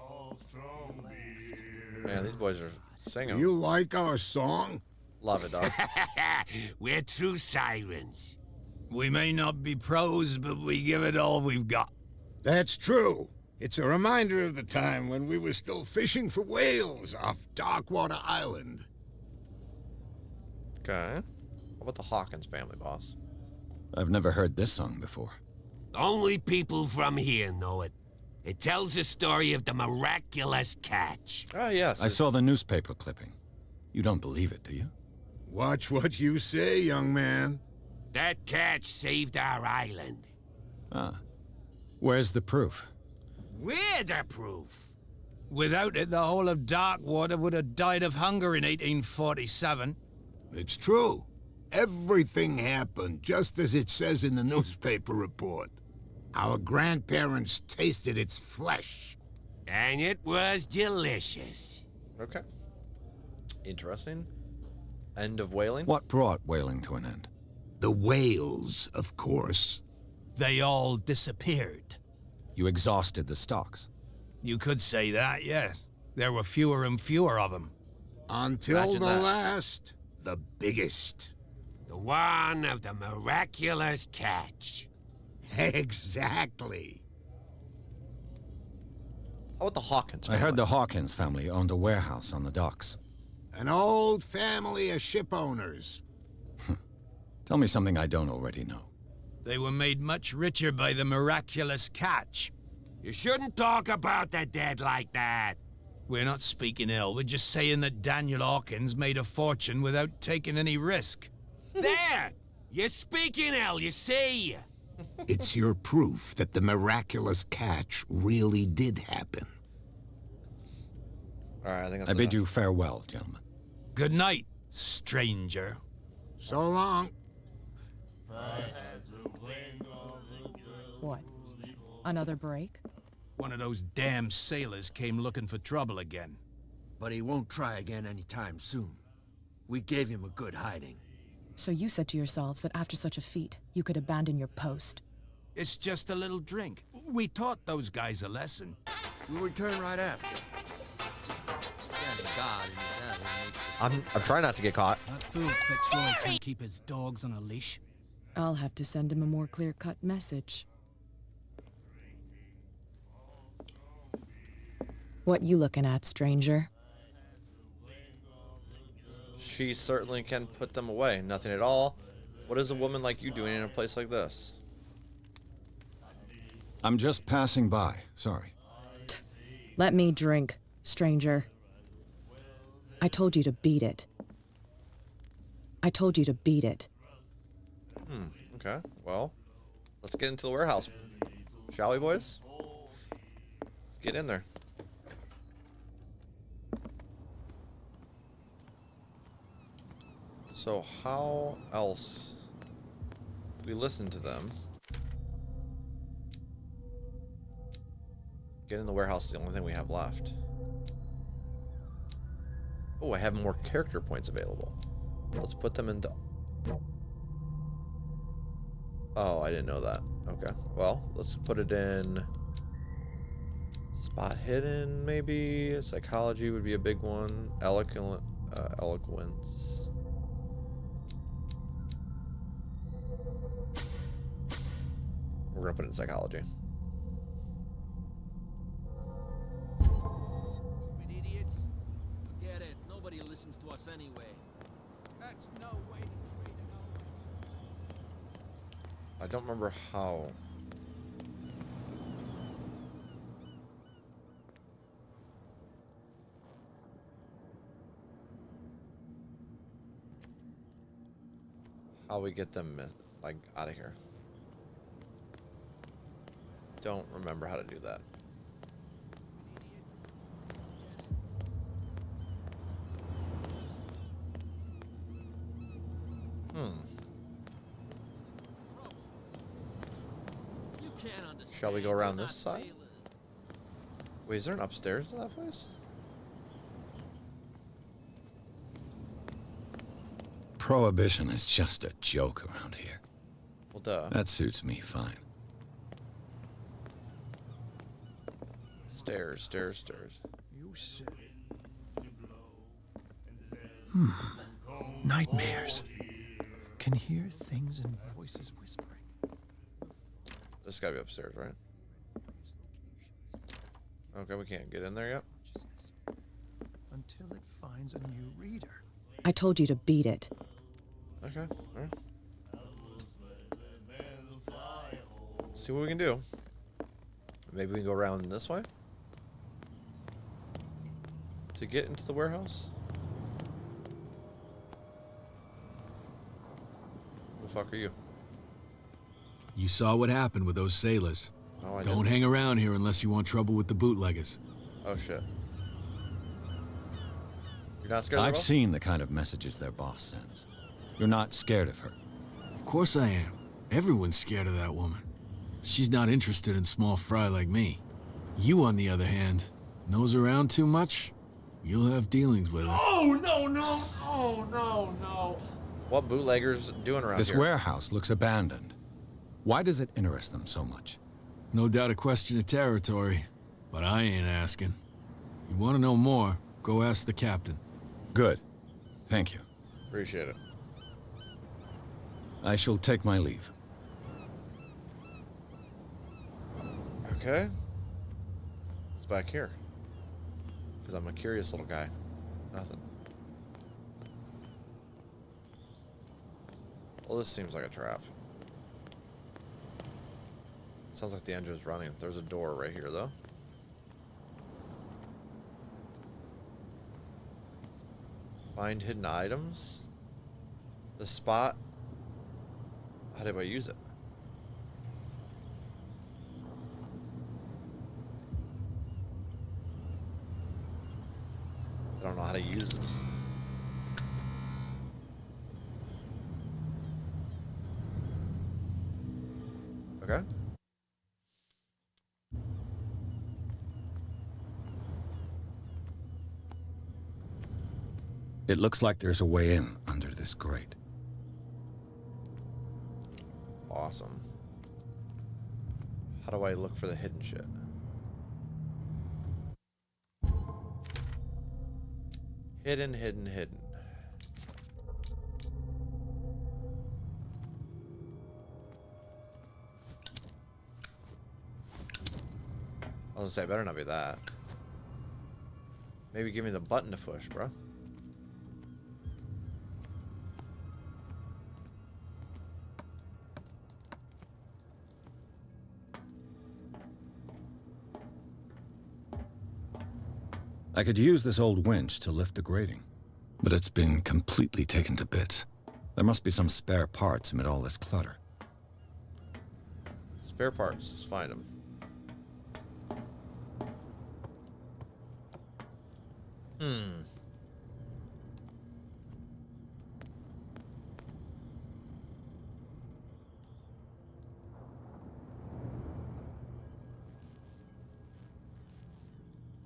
Man, these boys are singing. You like our song? Love it, dog. We're true sirens. We may not be pros, but we give it all we've got. That's true. It's a reminder of the time when we were still fishing for whales off Darkwater Island. Okay. What about the Hawkins family, boss? I've never heard this song before. Only people from here know it. It tells the story of the miraculous catch. Ah, yes. I saw the newspaper clipping. You don't believe it, do you? Watch what you say, young man. That catch saved our island. Ah. Where's the proof? We're the proof. Without it, the whole of Darkwater would have died of hunger in 1847. It's true. Everything happened just as it says in the newspaper report. Our grandparents tasted its flesh. And it was delicious. Okay. Interesting. End of whaling? What brought whaling to an end? The whales, of course. They all disappeared. You exhausted the stocks. You could say that, yes. There were fewer and fewer of them. Until Imagine the that. last, the biggest. The one of the miraculous catch. Exactly. How about the Hawkins I family? heard the Hawkins family owned a warehouse on the docks. An old family of ship owners. Tell me something I don't already know. They were made much richer by the miraculous catch. You shouldn't talk about the dead like that. We're not speaking ill, we're just saying that Daniel Hawkins made a fortune without taking any risk. There! You're speaking ill, you see. It's your proof that the miraculous catch really did happen. All right, I think that's I bid enough. you farewell, gentlemen. Good night, stranger. So long. What? Another break? One of those damn sailors came looking for trouble again. But he won't try again anytime soon. We gave him a good hiding. So you said to yourselves that after such a feat, you could abandon your post. It's just a little drink. We taught those guys a lesson. We'll return right after. Just that standing guard in his alley makes I'm trying not to get caught. that fool Fitzroy can't keep his dogs on a leash. I'll have to send him a more clear-cut message. What you looking at, stranger? She certainly can put them away. Nothing at all. What is a woman like you doing in a place like this? I'm just passing by. Sorry. Let me drink, stranger. I told you to beat it. I told you to beat it. Okay. Well, let's get into the warehouse. Shall we, boys? Let's get in there. So how else do we listen to them? Get in the warehouse is the only thing we have left. Oh, I have more character points available. Let's put them into... Oh, I didn't know that. Okay. Well, let's put it in... Spot hidden, maybe? Psychology would be a big one. Eloquence. We're gonna put it in psychology. Stupid idiots. Forget it. Nobody listens to us anyway. That's no way to treat an old... I don't remember how. How we get them, like, out of here. don't remember how to do that. Shall we go around this side? Wait, is there an upstairs to that place? Prohibition is just a joke around here. Well, duh. That suits me fine. Stairs, stairs, stairs. You said it. Nightmares. Can hear things and voices whispering. This gotta be upstairs, right? Okay, we can't get in there yet. Until it finds a new reader. I told you to beat it. Okay, alright. See what we can do. Maybe we can go around this way to get into the warehouse. Who the fuck are you? You saw what happened with those sailors. No, I Don't didn't. hang around here unless you want trouble with the bootleggers. Oh shit. You're not scared of I've her? seen the kind of messages their boss sends. You're not scared of her. Of course I am. Everyone's scared of that woman. She's not interested in small fry like me. You, on the other hand, nose around too much, you'll have dealings with her. Oh, no, no, no, no, no. What bootleggers doing around This here? warehouse looks abandoned. Why does it interest them so much? No doubt a question of territory, but I ain't asking. You want to know more, go ask the captain. Good. Thank you. Appreciate it. I shall take my leave. Okay. What's back here? Because I'm a curious little guy. Nothing. Well, this seems like a trap. Sounds like the engine's running. There's a door right here, though. Find hidden items. The spot. How do I use it? I don't know how to use this. Okay. It looks like there's a way in under this grate. Awesome. How do I look for the hidden shit? Hidden, hidden, hidden. I was gonna say, it better not be that. Maybe give me the button to push, bro. I could use this old winch to lift the grating, but it's been completely taken to bits. There must be some spare parts amid all this clutter. Spare parts, let's find them.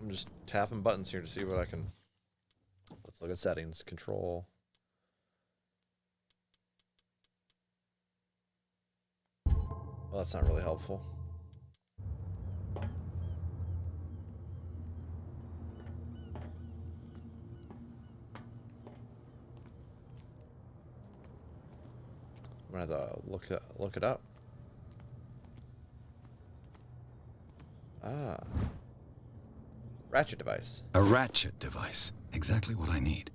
I'm just tapping buttons here to see what I can. Let's look at settings. Control. Well, that's not really helpful. I'm gonna have to look it up. Ah. Ratchet device. A ratchet device. Exactly what I need.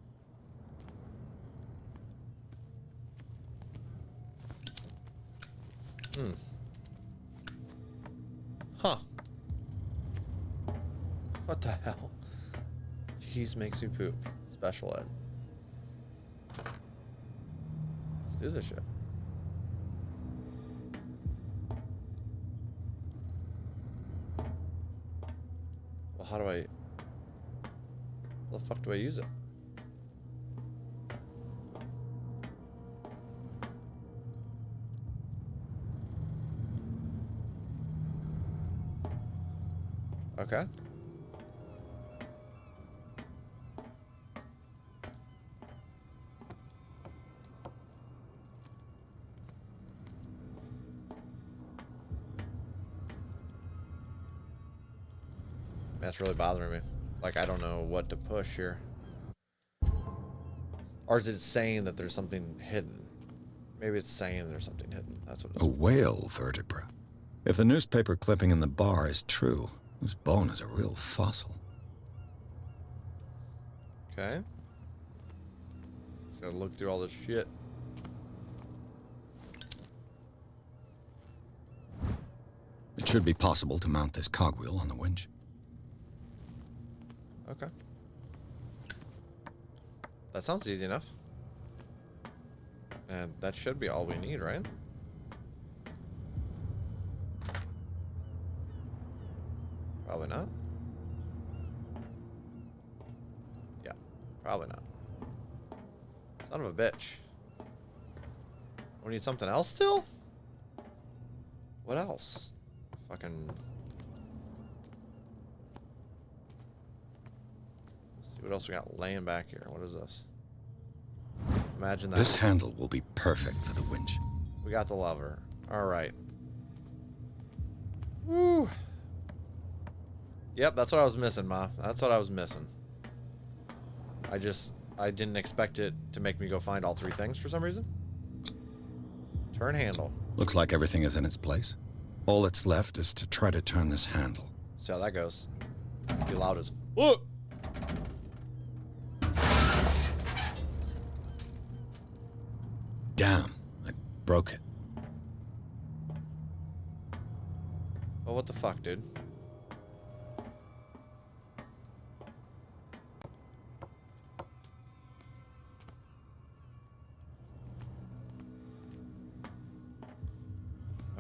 Huh. What the hell? Cheese makes me poop. Special ed. Let's do this shit. how do I... How the fuck do I use it? Okay. That's really bothering me. Like, I don't know what to push here. Or is it saying that there's something hidden? Maybe it's saying there's something hidden. That's what it is. A whale vertebra. If the newspaper clipping in the bar is true, this bone is a real fossil. Okay. Just gotta look through all this shit. It should be possible to mount this cogwheel on the winch. Okay. That sounds easy enough. And that should be all we need, right? Probably not. Yeah, probably not. Son of a bitch. We need something else still? What else? Fucking... See what else we got laying back here. What is this? Imagine that. This handle will be perfect for the winch. We got the lever. Alright. Woo! Yep, that's what I was missing, Ma. That's what I was missing. I didn't expect it to make me go find all three things for some reason. Turn handle. Looks like everything is in its place. All that's left is to try to turn this handle. See how that goes. Be loud as... Whoa! Damn, I broke it. Oh, what the fuck, dude?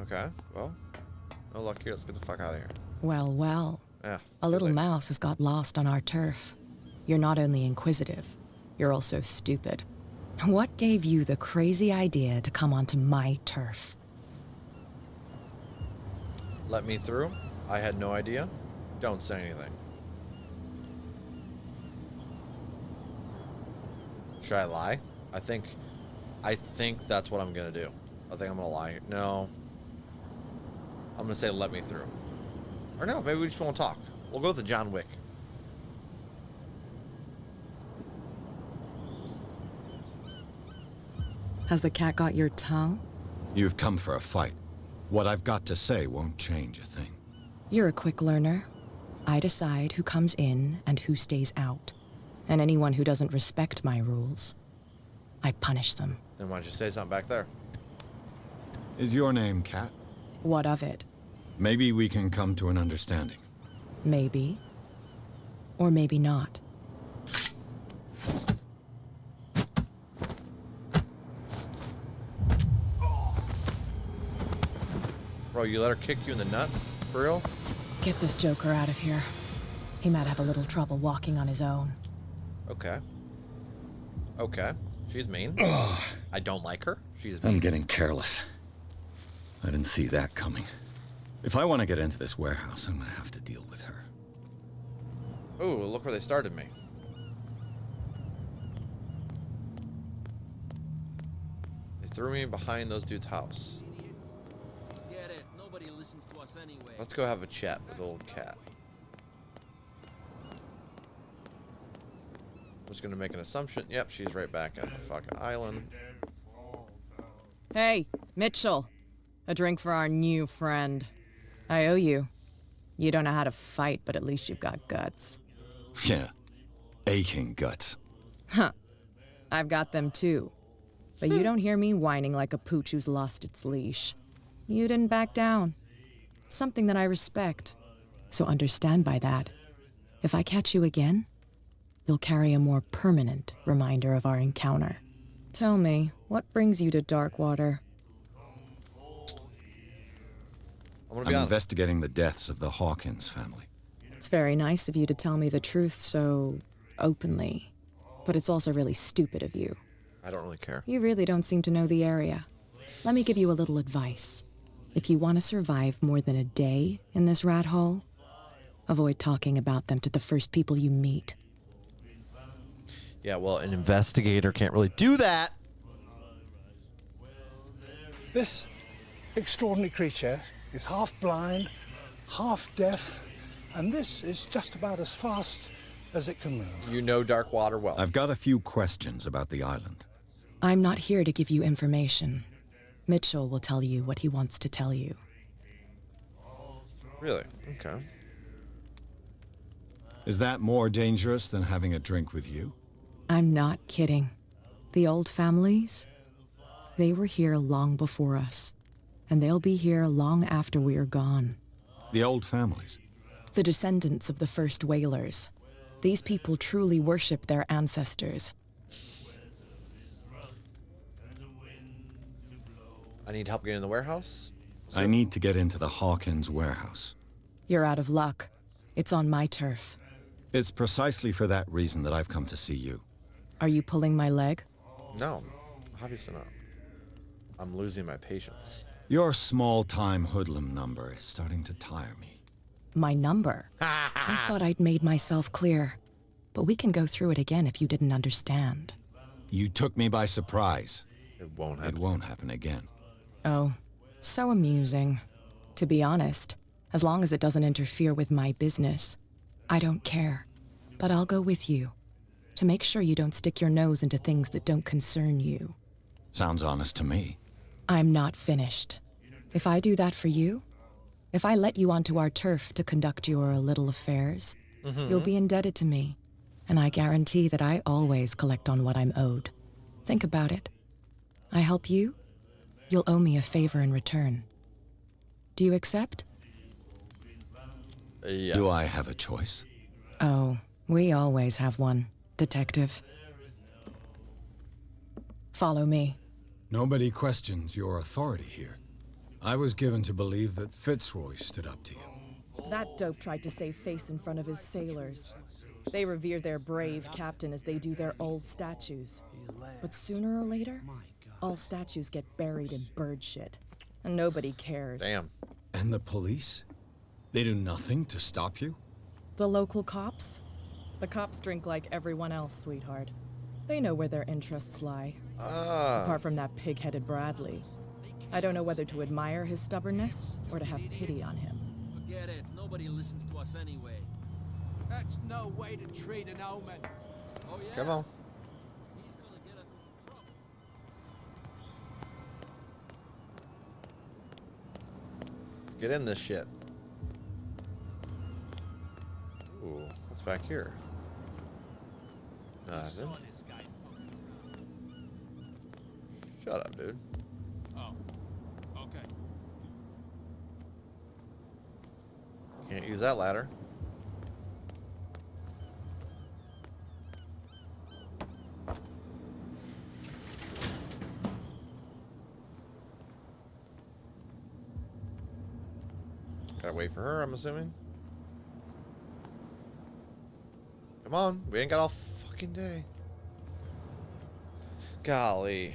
Okay, well, no luck here. Let's get the fuck out of here. Well, well. Yeah. A little mouse has got lost on our turf. You're not only inquisitive, you're also stupid. What gave you the crazy idea to come onto my turf? Let me through. I had no idea. Don't say anything. Should I lie? I think that's what I'm gonna do. I think I'm gonna lie. No. I'm gonna say let me through. Or no, maybe we just won't talk. We'll go with the John Wick. Has the cat got your tongue? You've come for a fight. What I've got to say won't change a thing. You're a quick learner. I decide who comes in and who stays out. And anyone who doesn't respect my rules, I punish them. Then why don't you say something back there? Is your name Cat? What of it? Maybe we can come to an understanding. Maybe. Or maybe not. Bro, you let her kick you in the nuts? For real? Get this joker out of here. He might have a little trouble walking on his own. Okay. Okay. She's mean. I don't like her. She's I'm mean. getting careless. I didn't see that coming. If I want to get into this warehouse, I'm going to have to deal with her. Ooh, look where they started me. They threw me behind those dudes' house. Get it. Nobody listens to us anyway. Let's go have a chat with old Cat. I'm just gonna make an assumption. Yep, she's right back at the fucking island. Hey, Mitchell. A drink for our new friend. I owe you. You don't know how to fight, but at least you've got guts. Yeah. Aching guts. Huh. I've got them too. But you don't hear me whining like a pooch who's lost its leash. You didn't back down. Something that I respect. So understand by that. If I catch you again, you'll carry a more permanent reminder of our encounter. Tell me, what brings you to Darkwater? I'm investigating the deaths of the Hawkins family. It's very nice of you to tell me the truth so openly, but it's also really stupid of you. I don't really care. You really don't seem to know the area. Let me give you a little advice. If you want to survive more than a day in this rat hole, avoid talking about them to the first people you meet. Yeah, well, an investigator can't really do that. This extraordinary creature is half blind, half deaf, and this is just about as fast as it can move. You know Darkwater well. I've got a few questions about the island. I'm not here to give you information. Mitchell will tell you what he wants to tell you. Really? Okay. Is that more dangerous than having a drink with you? I'm not kidding. The old families, they were here long before us, and they'll be here long after we're gone. The old families? The descendants of the first whalers. These people truly worship their ancestors. I need help getting in the warehouse? I need to get into the Hawkins warehouse. You're out of luck. It's on my turf. It's precisely for that reason that I've come to see you. Are you pulling my leg? No, obviously not. I'm losing my patience. Your small-time hoodlum number is starting to tire me. My number? I thought I'd made myself clear. But we can go through it again if you didn't understand. You took me by surprise. It won't happen. It won't happen again. Oh, so amusing. To be honest, as long as it doesn't interfere with my business, I don't care. But I'll go with you, to make sure you don't stick your nose into things that don't concern you. Sounds honest to me. I'm not finished. If I do that for you, if I let you onto our turf to conduct your little affairs, you'll be indebted to me, and I guarantee that I always collect on what I'm owed. Think about it. I help you, you'll owe me a favor in return. Do you accept? Yes. Do I have a choice? Oh, we always have one, Detective. Follow me. Nobody questions your authority here. I was given to believe that Fitzroy stood up to you. That dope tried to save face in front of his sailors. They revere their brave captain as they do their old statues. But sooner or later, all statues get buried in bird shit. And nobody cares. Damn. And the police? They do nothing to stop you? The local cops? The cops drink like everyone else, sweetheart. They know where their interests lie. Apart from that pig-headed Bradley. I don't know whether to admire his stubbornness or to have pity on him. Forget it. Nobody listens to us anyway. That's no way to treat an omen. Oh, yeah? Come on. He's gonna get us into trouble. Let's get in this shit. Ooh, what's back here? Nothing. Shut up, dude. Oh, okay. Can't use that ladder. Gotta wait for her, I'm assuming. Come on, we ain't got all fucking day. Golly.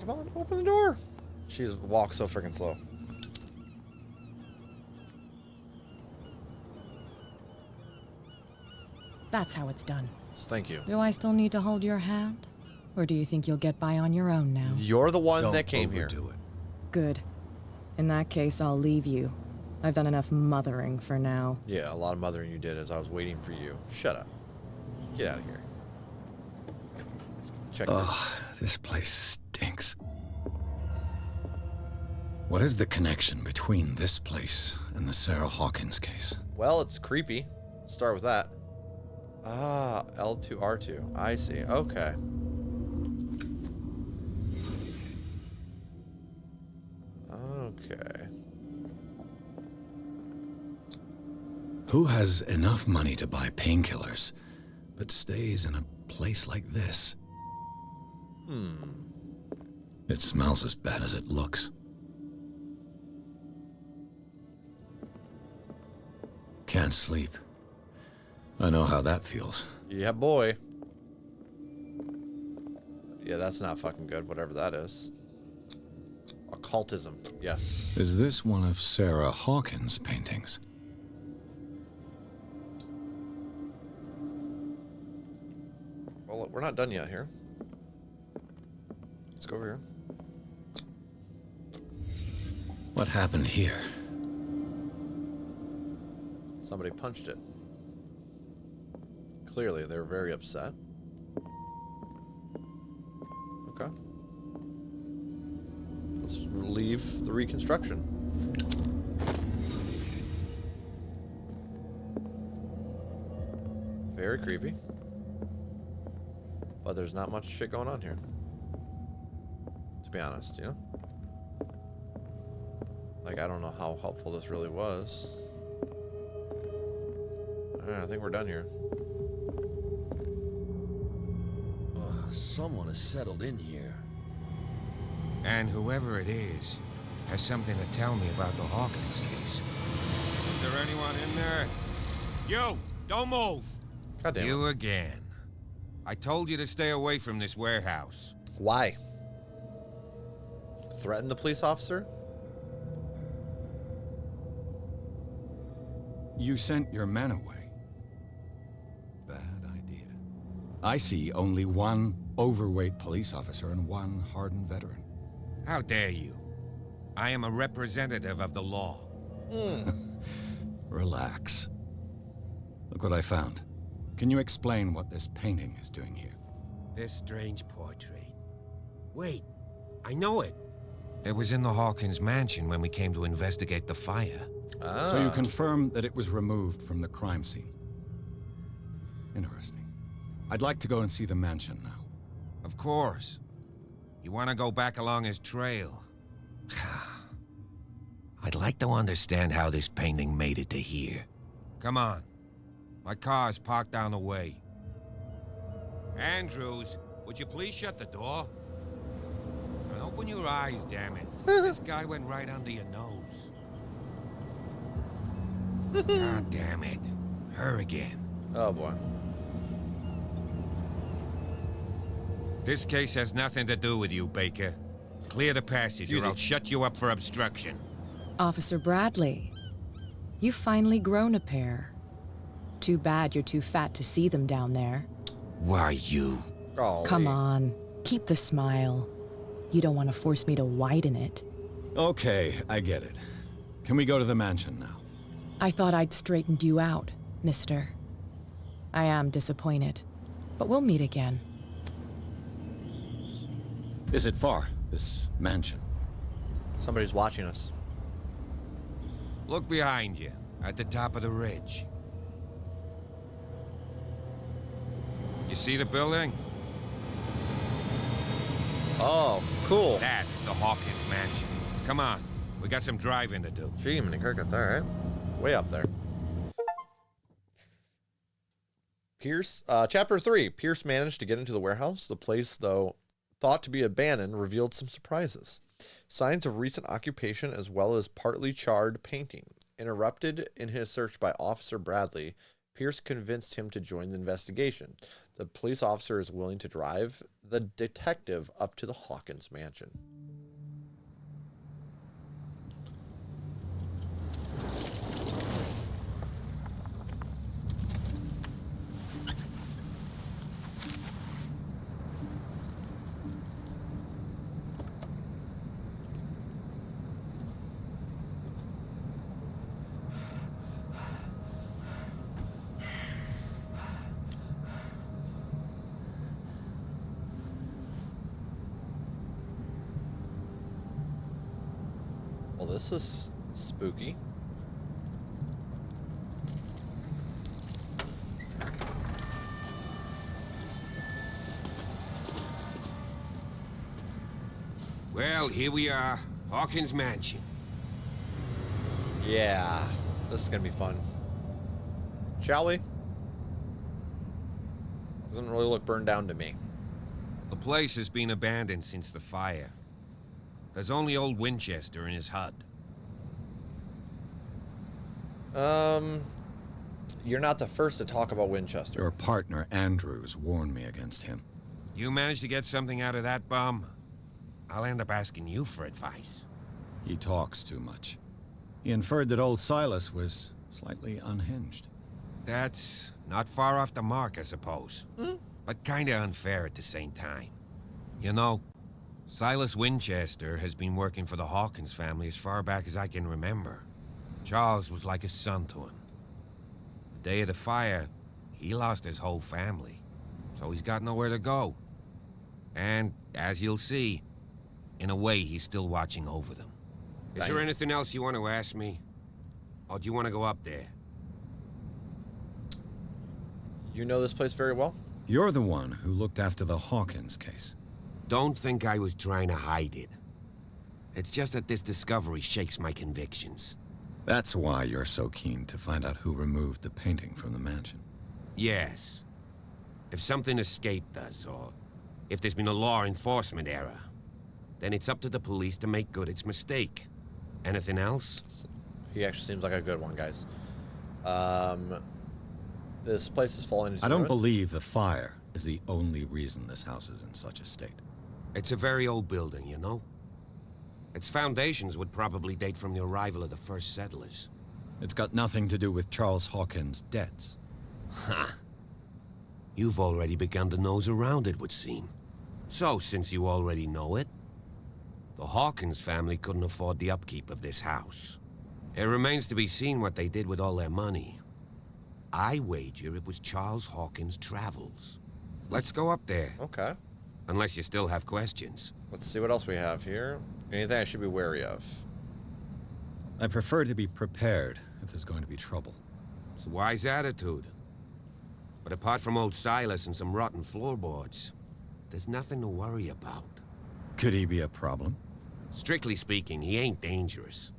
Come on, open the door. She's walked so freaking slow. That's how it's done. Thank you. Do I still need to hold your hand? Or do you think you'll get by on your own now? You're the one that came here. Good. In that case, I'll leave you. I've done enough mothering for now. Yeah, a lot of mothering you did as I was waiting for you. Shut up. Get out of here. Check this place stinks. What is the connection between this place and the Sarah Hawkins case? Well, it's creepy. Let's start with that. Ah, L2, R2. I see. Okay. Okay. Who has enough money to buy painkillers, but stays in a place like this? Hmm. It smells as bad as it looks. can't sleep. I know how that feels. Yeah, boy. Yeah, that's not fucking good, whatever that is. Occultism, yes. Is this one of Sarah Hawkins' paintings? Well, we're not done yet here. Let's go over here. What happened here? Somebody punched it. Clearly, they're very upset. Okay. Let's leave the reconstruction. Very creepy. But there's not much shit going on here. To be honest, you know? Like, I don't know how helpful this really was. Alright, I think we're done here. Someone has settled in here. And whoever it is has something to tell me about the Hawkins case. Is there anyone in there? You! Don't move! Goddamn. You again. I told you to stay away from this warehouse. Why? Threaten the police officer? You sent your men away. Bad idea. I see only one overweight police officer and one hardened veteran. How dare you? I am a representative of the law. Relax. Look what I found. Can you explain what this painting is doing here? This strange portrait. Wait, I know it. It was in the Hawkins mansion when we came to investigate the fire. So you confirm that it was removed from the crime scene. Interesting. I'd like to go and see the mansion now. Of course. You want to go back along his trail? I'd like to understand how this painting made it to here. Come on. My car's parked down the way. Andrews, would you please shut the door? And open your eyes, damn it. This guy went right under your nose. God damn it. Her again. Oh, boy. This case has nothing to do with you, Baker. Clear the passage or I'll shut you up for obstruction. Officer Bradley, you've finally grown a pair. Too bad you're too fat to see them down there. Why you? Golly. Come on, keep the smile. You don't want to force me to widen it. Okay, I get it. Can we go to the mansion now? I thought I'd straightened you out, mister. I am disappointed, but we'll meet again. Is it far, this mansion? Somebody's watching us. Look behind you, at the top of the ridge. You see the building? Oh, cool. That's the Hawkins mansion. Come on, we got some driving to do. Gee, many crickets, all right. Way up there. Pierce, Chapter 3. Pierce managed to get into the warehouse. The place, though thought to be abandoned, revealed some surprises. Signs of recent occupation as well as partly charred painting. Interrupted in his search by Officer Bradley, Pierce convinced him to join the investigation. The police officer is willing to drive the detective up to the Hawkins mansion. Well, this is spooky. Well, here we are, Hawkins mansion. Yeah, this is gonna be fun. Shall we? Doesn't really look burned down to me. The place has been abandoned since the fire. There's only old Winchester in his hut. you're not the first to talk about Winchester. Your partner, Andrews, warned me against him. You managed to get something out of that bum? I'll end up asking you for advice. He talks too much. He inferred that old Silas was slightly unhinged. That's not far off the mark, I suppose. But kinda unfair at the same time. You know, Silas Winchester has been working for the Hawkins family as far back as I can remember. Charles was like a son to him. The day of the fire, he lost his whole family, so he's got nowhere to go. And, as you'll see, in a way, he's still watching over them. Is there anything else you want to ask me? Or do you want to go up there? You know this place very well? You're the one who looked after the Hawkins case. Don't think I was trying to hide it. It's just that this discovery shakes my convictions. That's why you're so keen to find out who removed the painting from the mansion. Yes. If something escaped us, or if there's been a law enforcement error, then it's up to the police to make good its mistake. Anything else? He actually seems like a good one, guys. This place is falling into I don't ruins. believe the fire is the only reason this house is in such a state. It's a very old building, you know? Its foundations would probably date from the arrival of the first settlers. It's got nothing to do with Charles Hawkins' debts. Ha! You've already begun to nose around, it would seem. So, since you already know it, the Hawkins family couldn't afford the upkeep of this house. It remains to be seen what they did with all their money. I wager it was Charles Hawkins' travels. Let's go up there. Okay. Unless you still have questions. Let's see what else we have here. Anything I should be wary of? I prefer to be prepared if there's going to be trouble. It's a wise attitude. But apart from old Silas and some rotten floorboards, there's nothing to worry about. Could he be a problem? Strictly speaking, he ain't dangerous.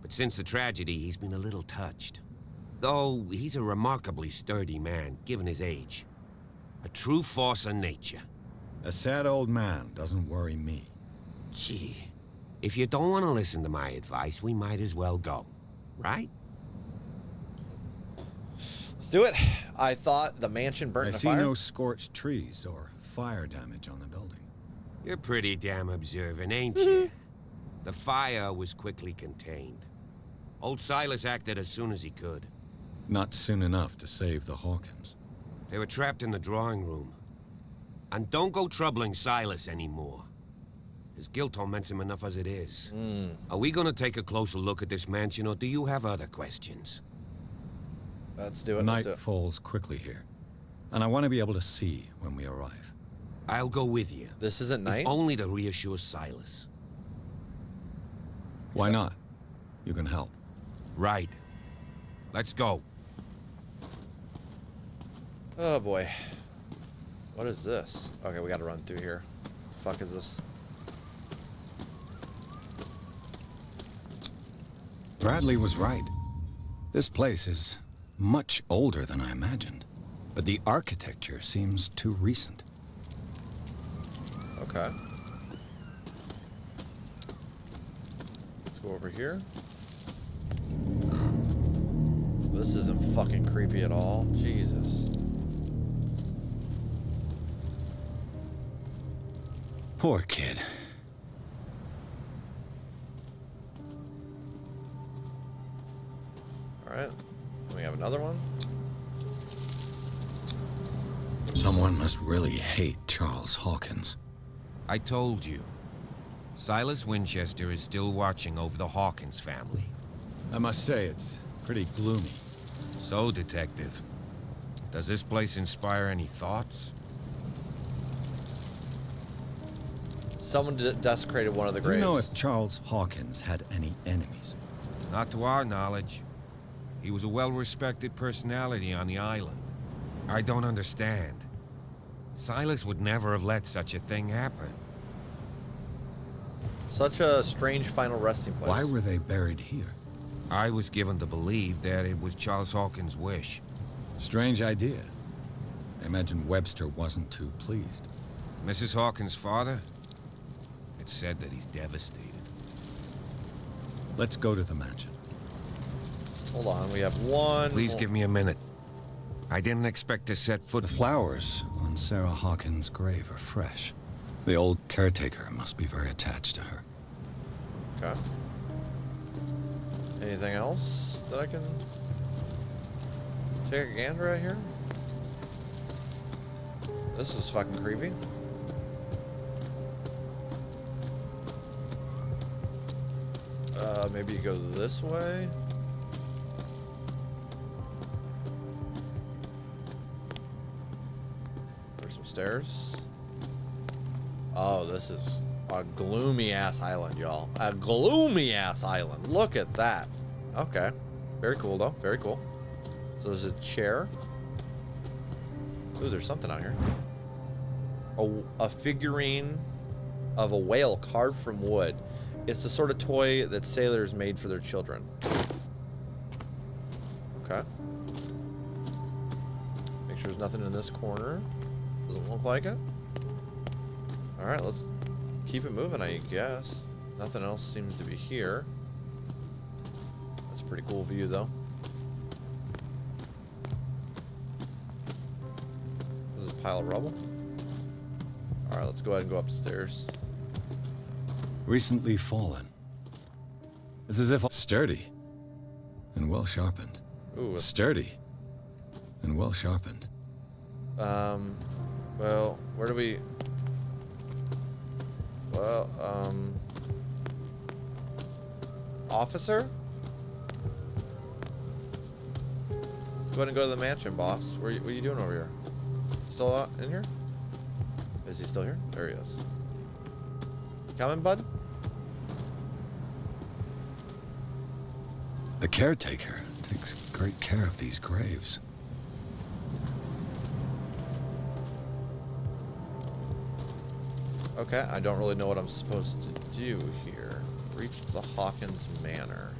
But since the tragedy, he's been a little touched. Though he's a remarkably sturdy man, given his age. A true force of nature. A sad old man doesn't worry me. Gee, if you don't want to listen to my advice, we might as well go. Right? Let's do it. I thought the mansion burnt in a I see fire. no scorched trees or fire damage on the building. You're pretty damn observant, ain't you? The fire was quickly contained. Old Silas acted as soon as he could. Not soon enough to save the Hawkins. They were trapped in the drawing room. And don't go troubling Silas anymore. His guilt torments him enough as it is. Are we gonna take a closer look at this mansion, or do you have other questions? Let's do it. Night falls quickly here, and I want to be able to see when we arrive. I'll go with you. This isn't night? If only to reassure Silas. Why not? You can help. Right. Let's go. Oh boy. What is this? Okay, we gotta run through here. The fuck is this? Bradley was right. This place is much older than I imagined, but the architecture seems too recent. Okay. Let's go over here. This isn't fucking creepy at all. Jesus. Poor kid. Alright. We have another one. Someone must really hate Charles Hawkins. I told you. Silas Winchester is still watching over the Hawkins family. I must say, it's pretty gloomy. So, Detective, does this place inspire any thoughts? Someone desecrated one of the Do you graves. know if Charles Hawkins had any enemies? Not to our knowledge. He was a well-respected personality on the island. I don't understand. Silas would never have let such a thing happen. Such a strange final resting place. Why were they buried here? I was given to believe that it was Charles Hawkins' wish. Strange idea. I imagine Webster wasn't too pleased. Mrs. Hawkins' father? It's said that he's devastated. Let's go to the mansion. Hold on, we have one. Please give me a minute. I didn't expect to set foot. The flowers on Sarah Hawkins' grave are fresh. The old caretaker must be very attached to her. Okay. Anything else that I can take a gander at here? This is fucking creepy. Maybe you go this way. There's some stairs. Oh, this is a gloomy ass island, y'all. A gloomy ass island. Look at that. Okay. Very cool, though. Very cool. So there's a chair. Ooh, there's something out here. A figurine of a whale carved from wood. It's the sort of toy that sailors made for their children. Okay. Make sure there's nothing in this corner. Doesn't look like it. Alright, let's keep it moving, I guess. Nothing else seems to be here. That's a pretty cool view, though. This is a pile of rubble. Alright, let's go ahead and go upstairs. Recently fallen. It's as if sturdy and well sharpened. Ooh. Sturdy and well sharpened. Well, where do we... Well, officer? Let's go ahead and go to the mansion, boss. What are you doing over here? Still out in here? Is he still here? There he is. Coming, bud? The caretaker takes great care of these graves. Okay, I don't really know what I'm supposed to do here. Reach the Hawkins Manor.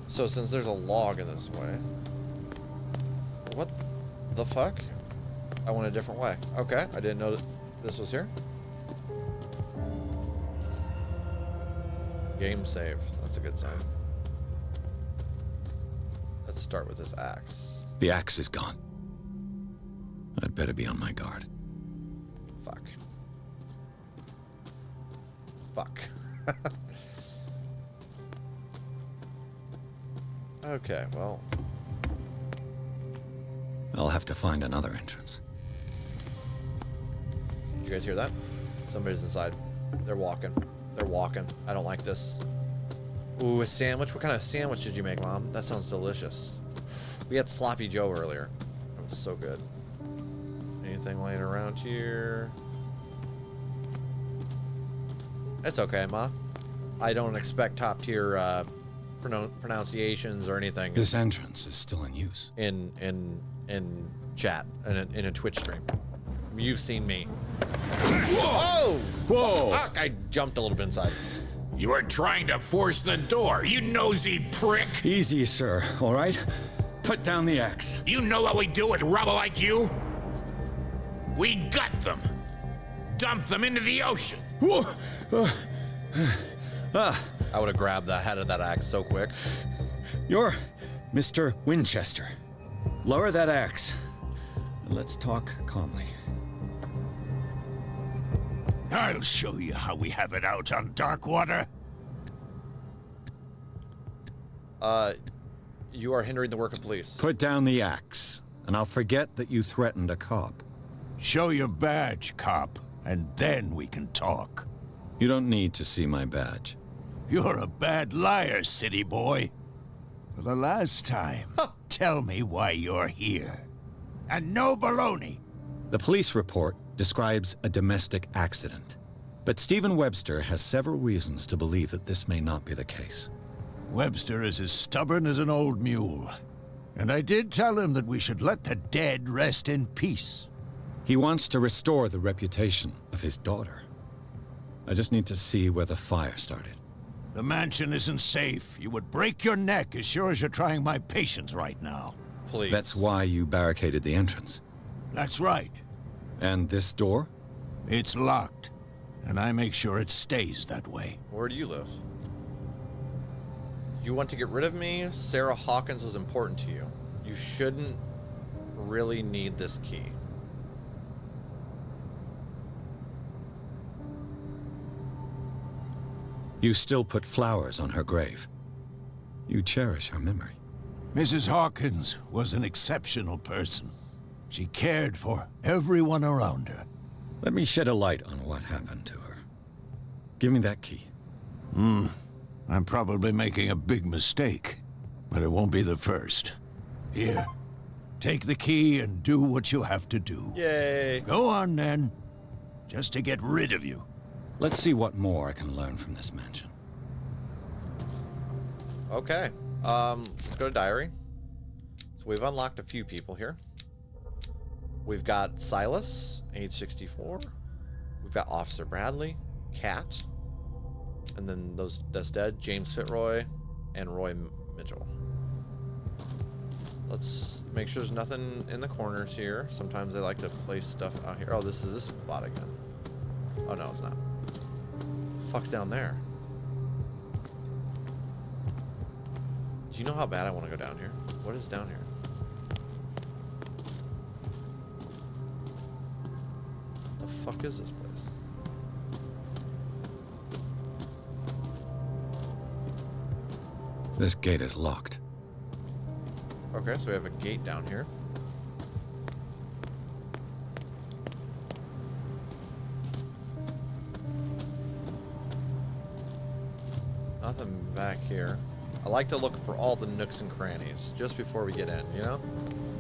So since there's a log in this way... What the fuck? I went a different way. Okay, I didn't know that this was here. Game saved. That's a good sign. Let's start with this axe. The axe is gone. I'd better be on my guard. Fuck. Fuck. Okay, well. I'll have to find another entrance. Did you guys hear that? Somebody's inside. They're walking. They're walking. I don't like this. Ooh, a sandwich? What kind of sandwich did you make, Mom? That sounds delicious. We had Sloppy Joe earlier. It was so good. Anything laying around here? It's okay, Ma. I don't expect top tier pronunciations or anything. This entrance is still in use. In chat, in a Twitch stream. You've seen me. Whoa! Whoa! Fuck, I jumped a little bit inside. You are trying to force the door, you nosy prick! Easy, sir, all right? Put down the axe. You know what we do with rubble like you? We gut them. Dump them into the ocean. I would have grabbed the head of that axe so quick. You're Mr. Winchester. Lower that axe. And let's talk calmly. I'll show you how we have it out on Darkwater. You are hindering the work of police. Put down the axe, and I'll forget that you threatened a cop. Show your badge, cop, and then we can talk. You don't need to see my badge. You're a bad liar, city boy. For the last time, tell me why you're here. And no baloney. The police report describes a domestic accident. But Stephen Webster has several reasons to believe that this may not be the case. Webster is as stubborn as an old mule. And I did tell him that we should let the dead rest in peace. He wants to restore the reputation of his daughter. I just need to see where the fire started. The mansion isn't safe. You would break your neck as sure as you're trying my patience right now. Please. That's why you barricaded the entrance. That's right. And this door? It's locked. And I make sure it stays that way. Where do you live? You want to get rid of me? Sarah Hawkins was important to you. You shouldn't really need this key. You still put flowers on her grave. You cherish her memory. Mrs. Hawkins was an exceptional person. She cared for everyone around her. Let me shed a light on what happened to her. Give me that key. I'm probably making a big mistake, but it won't be the first. Here, take the key and do what you have to do. Yay. Go on, then. Just to get rid of you. Let's see what more I can learn from this mansion. Okay. Let's go to diary. So we've unlocked a few people here. We've got Silas, age 64. We've got Officer Bradley, Kat, and then that's dead, James Fitzroy, and Roy Mitchell. Let's make sure there's nothing in the corners here. Sometimes they like to place stuff out here. Oh, this is this spot again. Oh, no, it's not. What the fuck's down there? Do you know how bad I want to go down here? What is down here? What the fuck is this place? This gate is locked. Okay, so we have a gate down here. Nothing back here. I like to look for all the nooks and crannies just before we get in, you know?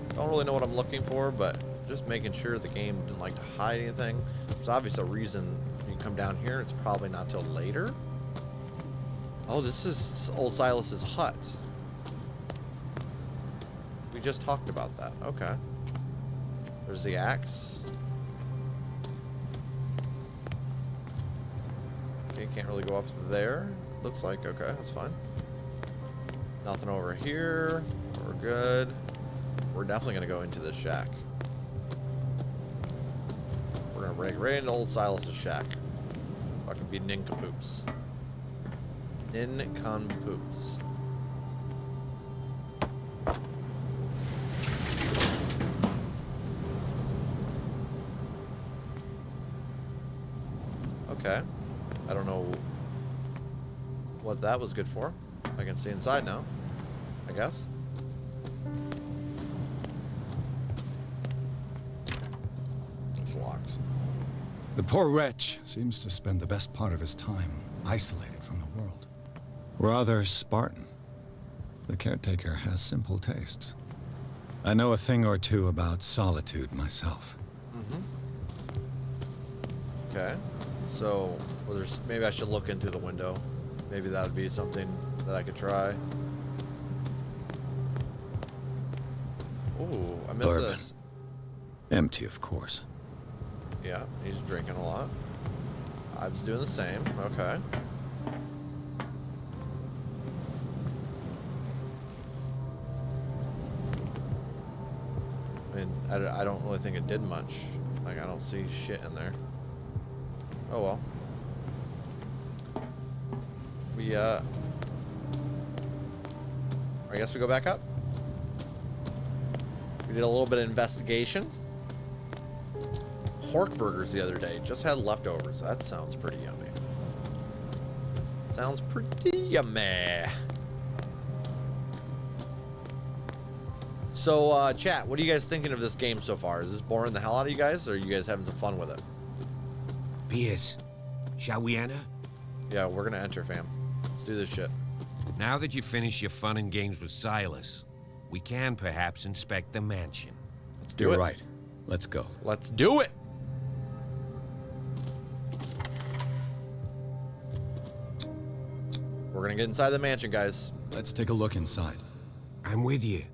Don't really know what I'm looking for, but just making sure the game didn't like to hide anything. There's obviously a reason you come down here. It's probably not till later. Oh, this is old Silas's hut. We just talked about that. Okay. There's the axe. Okay, can't really go up there. Looks like. Okay, that's fine. Nothing over here. We're good. We're definitely going to go into this shack. We're going to break right into old Silas's shack. Fucking be nincompoops. Nincompoops. Okay. I don't know what that was good for. I can see inside now, I guess. It's locked. The poor wretch seems to spend the best part of his time isolated from the world. Rather Spartan. The caretaker has simple tastes. I know a thing or two about solitude myself. Okay. So, well, maybe I should look into the window. Maybe that would be something that I could try. Ooh, I missed Bourbon. this. Empty, of course. Yeah, he's drinking a lot. I was doing the same. Okay. I mean, I don't really think it did much. Like, I don't see shit in there. Oh well. I guess we go back up. We did a little bit of investigation. Pork burgers the other day. Just had leftovers. That sounds pretty yummy. Sounds pretty yummy. So, chat, what are you guys thinking of this game so far? Is this boring the hell out of you guys, or are you guys having some fun with it? Pierce, shall we enter? Yeah, we're gonna enter, fam. Let's do this shit. Now that you finish your fun and games with Silas, we can perhaps inspect the mansion. Let's do You're it. right. Let's go. Let's do it. We're gonna get inside the mansion, guys. Let's take a look inside. I'm with you.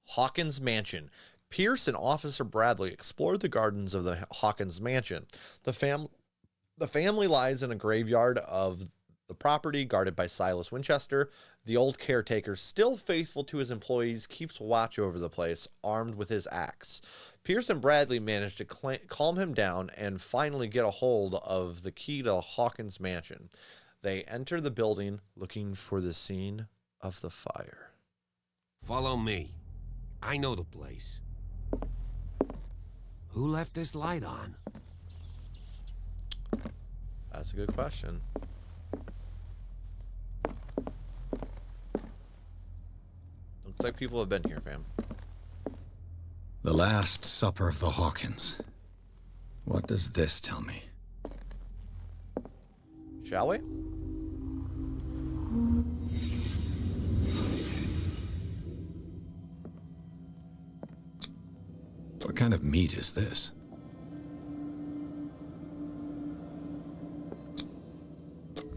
Hawkins Mansion. Pierce and Officer Bradley explored the gardens of the Hawkins Mansion. The family lies in a graveyard of the property guarded by Silas Winchester. The old caretaker, still faithful to his employees, keeps watch over the place, armed with his axe. Pierce and Bradley manage to calm him down and finally get a hold of the key to Hawkins Mansion. They enter the building looking for the scene of the fire. Follow me. I know the place. Who left this light on? That's a good question. Looks like people have been here, fam. The Last Supper of the Hawkins. What does this tell me? Shall we? What kind of meat is this?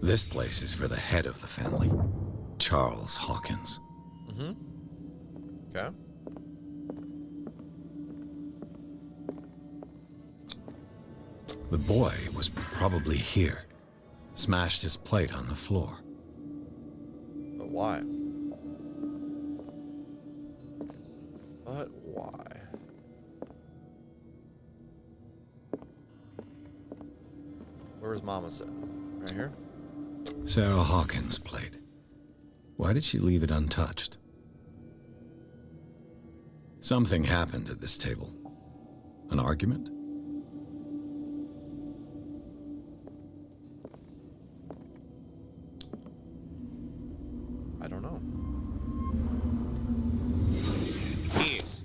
This place is for the head of the family, Charles Hawkins. Mm-hmm. Okay. The boy was probably here. Smashed his plate on the floor. But why? But why? Where was Mama sitting? Right here? Sarah Hawkins' plate. Why did she leave it untouched? Something happened at this table. An argument? I don't know. Pierce,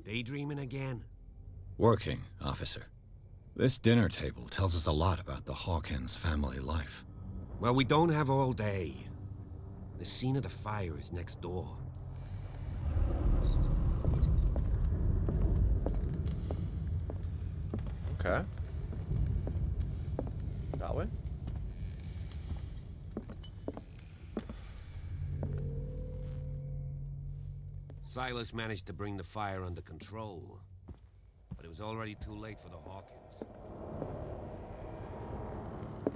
daydreaming again? Working, officer. This dinner table tells us a lot about the Hawkins family life. Well, we don't have all day. The scene of the fire is next door. Okay. That way? Silas managed to bring the fire under control, but it was already too late for the Hawkins.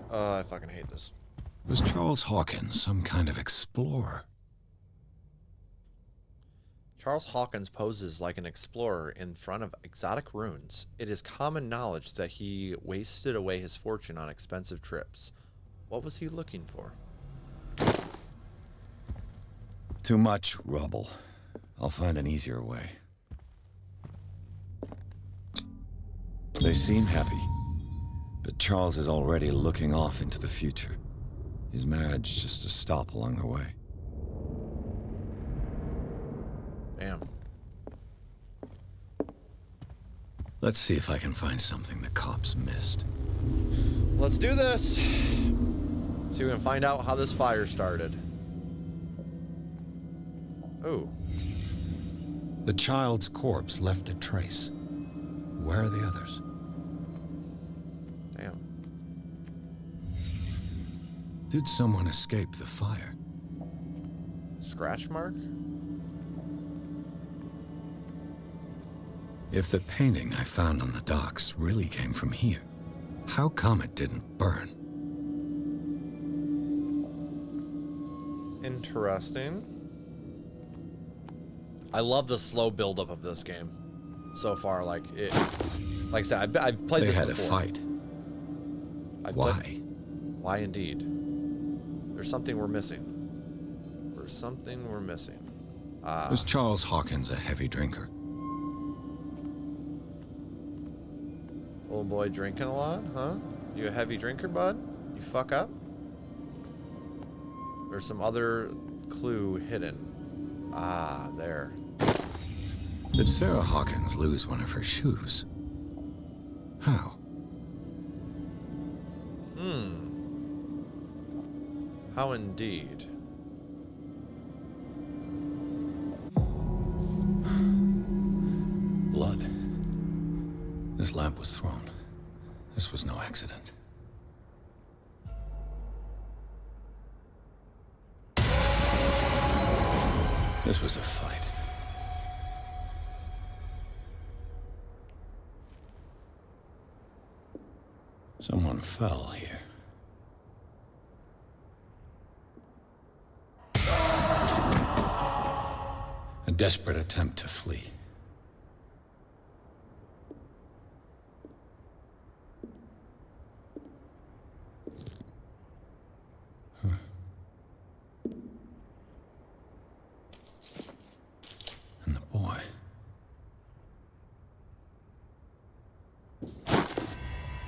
I fucking hate this. Was Charles Hawkins some kind of explorer? Charles Hawkins poses like an explorer in front of exotic ruins. It is common knowledge that he wasted away his fortune on expensive trips. What was he looking for? Too much rubble. I'll find an easier way. They seem happy, but Charles is already looking off into the future. His marriage just a stop along the way. Damn. Let's see if I can find something the cops missed. Let's do this. See if we can find out how this fire started. Oh. The child's corpse left a trace. Where are the others? Damn. Did someone escape the fire? Scratch mark? If the painting I found on the docks really came from here, how come it didn't burn? Interesting. I love the slow buildup of this game so far. Like I said, I've played this before. They had a fight. Why? Why indeed? There's something we're missing. There's something we're missing. Was Charles Hawkins a heavy drinker? Old boy drinking a lot, huh? You a heavy drinker, bud? You fuck up? There's some other clue hidden. Ah, there. Did Sarah Hawkins lose one of her shoes? How? How indeed. Blood. This lamp was thrown. This was no accident. This was a fight. Someone fell here. A desperate attempt to flee.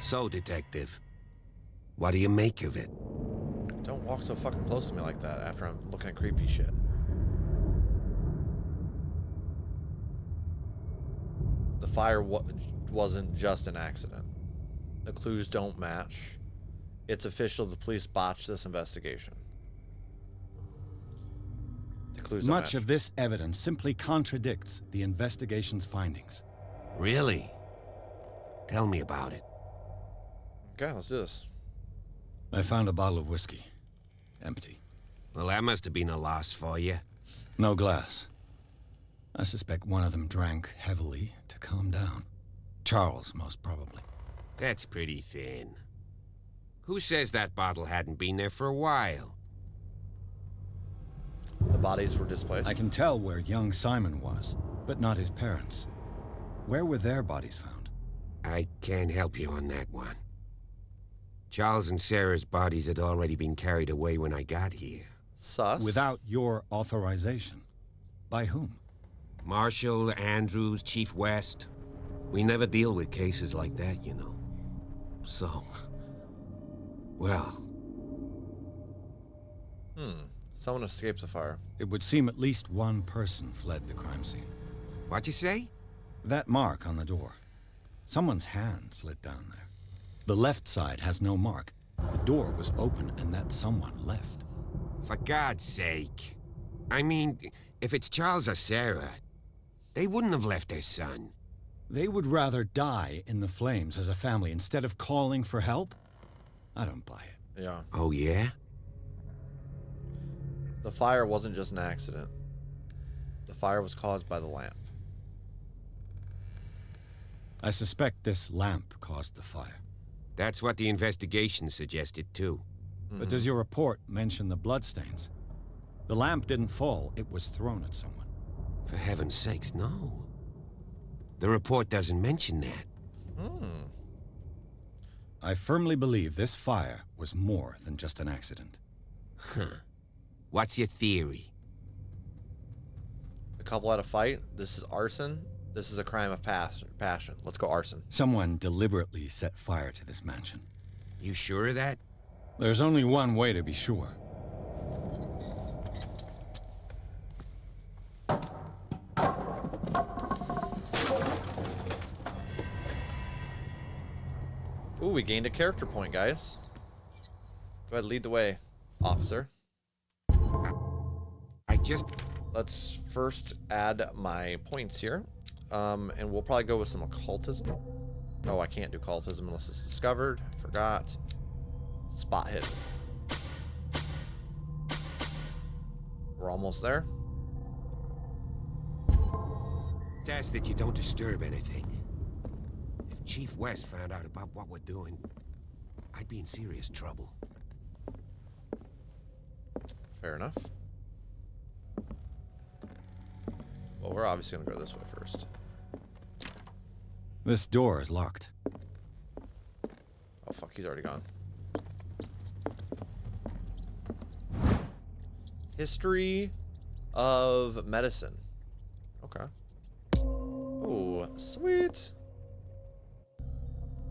So, Detective, what do you make of it? Don't walk so fucking close to me like that after I'm looking at creepy shit. The fire wasn't just an accident. The clues don't match. It's official. The police botched this investigation. The clues don't Much match. of this evidence simply contradicts the investigation's findings. Really? Tell me about it. Okay, let's do this. I found a bottle of whiskey. Empty. Well, that must have been a loss for you. No glass. I suspect one of them drank heavily to calm down. Charles, most probably. That's pretty thin. Who says that bottle hadn't been there for a while? The bodies were displaced. I can tell where young Simon was, but not his parents. Where were their bodies found? I can't help you on that one. Charles and Sarah's bodies had already been carried away when I got here. Sus? Without your authorization. By whom? Marshall, Andrews, Chief West. We never deal with cases like that, you know. So... well... Someone escaped the fire. It would seem at least one person fled the crime scene. What'd you say? That mark on the door. Someone's hand slid down there. The left side has no mark. The door was open and that someone left. For God's sake. I mean, if it's Charles or Sarah, they wouldn't have left their son. They would rather die in the flames as a family instead of calling for help? I don't buy it. Yeah. Oh, yeah? The fire wasn't just an accident. The fire was caused by the lamp. I suspect this lamp caused the fire. That's what the investigation suggested, too. But does your report mention the bloodstains? The lamp didn't fall, it was thrown at someone. For heaven's sakes, no. The report doesn't mention that. I firmly believe this fire was more than just an accident. Huh. What's your theory? The couple had a fight. This is arson. This is a crime of passion. Let's go arson. Someone deliberately set fire to this mansion. You sure of that? There's only one way to be sure. Ooh, we gained a character point, guys. Go ahead, lead the way, officer. Let's first add my points here. And we'll probably go with some occultism. Oh, I can't do occultism unless it's discovered. Forgot. Spot hidden. We're almost there. That's that you don't disturb anything. If Chief West found out about what we're doing, I'd be in serious trouble. Fair enough. Well, we're obviously gonna go this way first. This door is locked. Oh fuck, he's already gone. History of medicine. Okay. Oh, sweet.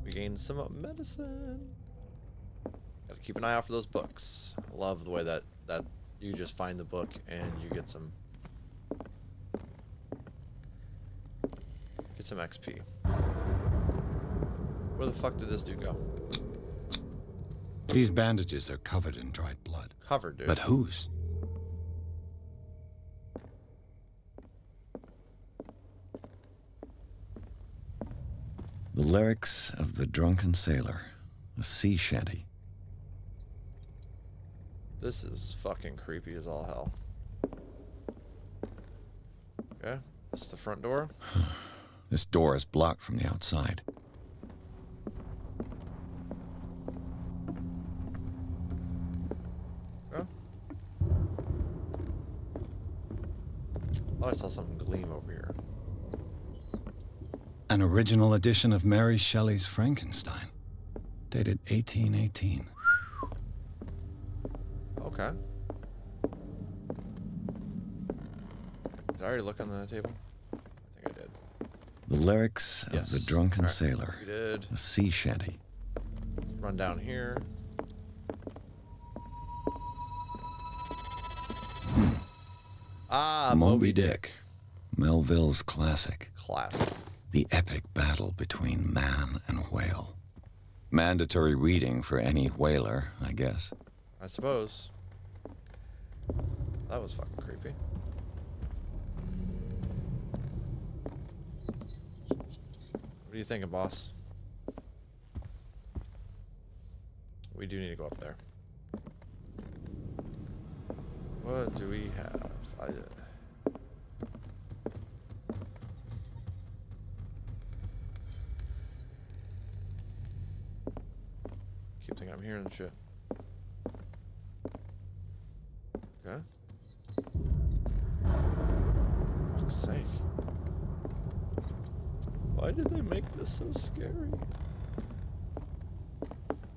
We gained some medicine. Gotta keep an eye out for those books. I love the way that you just find the book and you get some XP. Where the fuck did this dude go? These bandages are covered in dried blood. Covered, dude. But whose? The lyrics of the drunken sailor, a sea shanty. This is fucking creepy as all hell. Okay, this is the front door. This door is blocked from the outside. Okay. Thought I saw something gleam over here. An original edition of Mary Shelley's Frankenstein, dated 1818. Okay. Did I already look on the table? I think I did. The lyrics of the drunken All right. sailor, We did. a sea shanty. run down here. Ah, Moby Dick. Melville's classic. Classic. The epic battle between man and whale. Mandatory reading for any whaler, I guess. I suppose. That was fucking creepy. What are you thinking, boss? We do need to go up there. What do we have? Keep thinking I'm hearing shit. Okay. Fuck's sake. Why did they make this so scary?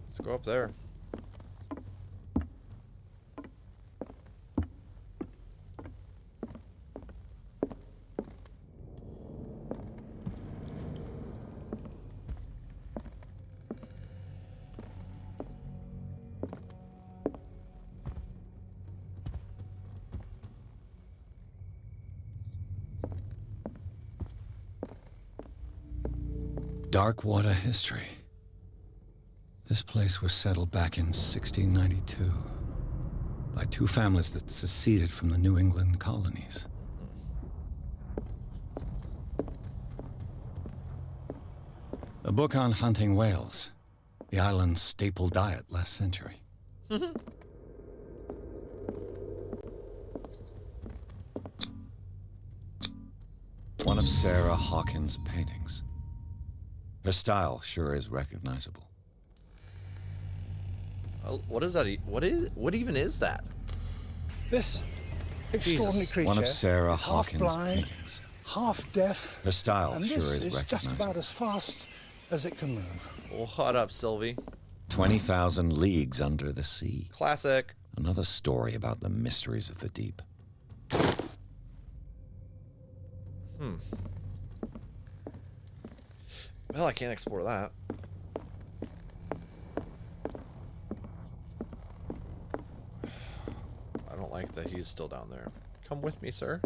Let's go up there. Darkwater history. This place was settled back in 1692 by two families that seceded from the New England colonies. A book on hunting whales, the island's staple diet last century. One of Sarah Hawkins' paintings. Her style sure is recognizable. What is that? What even is that? This extraordinary Jesus. creature One of Sarah is Hawkins' half-blind, paintings. half-deaf, Her style and sure this is is just recognizable. about as fast as it can move. Well, hot up, Sylvie. 20,000 Leagues Under the Sea. Classic. Another story about the mysteries of the deep. Well, I can't explore that. I don't like that he's still down there. Come with me, sir.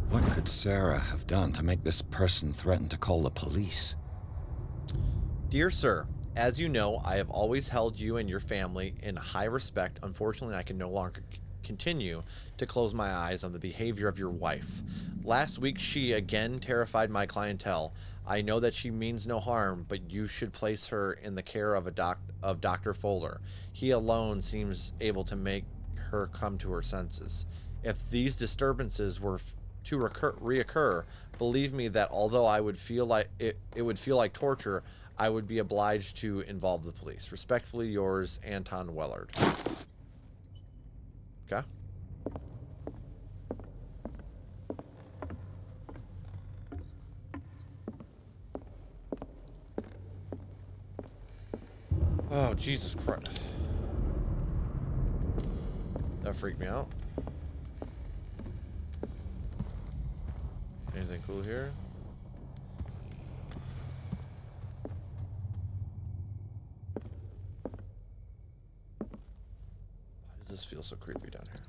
What could Sarah have done to make this person threaten to call the police? Dear sir, as you know, I have always held you and your family in high respect. Unfortunately, I can no longer continue to close my eyes on the behavior of your wife. Last week, she again terrified my clientele. I know that she means no harm, but you should place her in the care of Dr. Fowler. He alone seems able to make her come to her senses. If these disturbances were to reoccur, believe me that although I would feel like it would feel like torture, I would be obliged to involve the police. Respectfully yours, Anton Wellard. Okay. Oh, Jesus Christ. That freaked me out. Anything cool here? Why does this feel so creepy down here?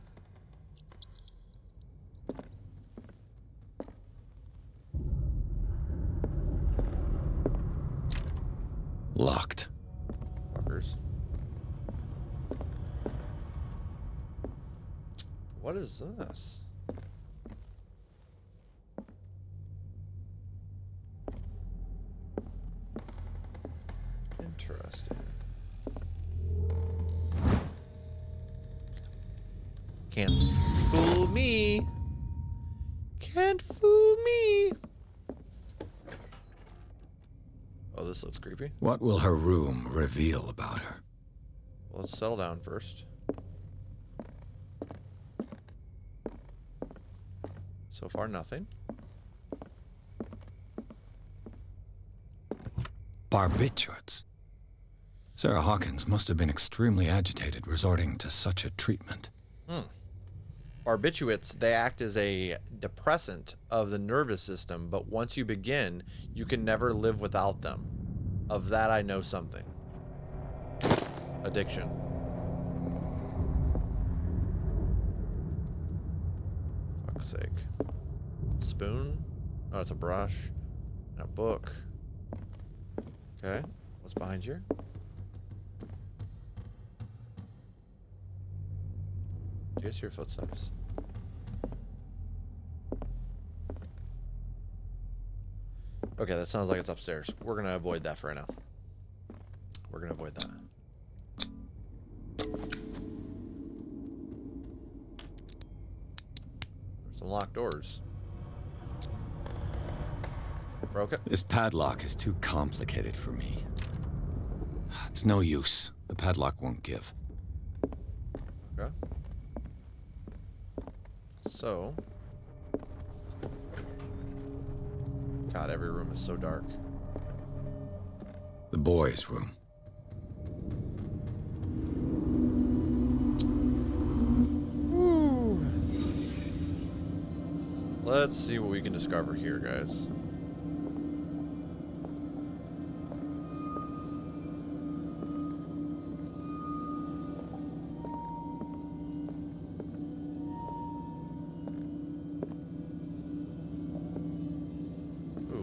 Locked. Fuckers. What is this? Interesting. Can't fool me. Can't fool me. Oh, this looks creepy. What will her room reveal about her? Well, let's settle down first. So far, nothing. Barbiturates. Sarah Hawkins must have been extremely agitated resorting to such a treatment. barbiturates, they act as a depressant of the nervous system, but once you begin, you can never live without them. Of that I know something. Addiction. Fuck's sake. Spoon? Oh, it's a brush. And a book. Okay. What's behind here? Do you guys hear footsteps? Okay, that sounds like it's upstairs. We're gonna avoid that for right now. We're gonna avoid that. There's some locked doors. Broke it? This padlock is too complicated for me. It's no use. The padlock won't give. Okay. So. God, every room is so dark. The boys' room. Let's see what we can discover here, guys.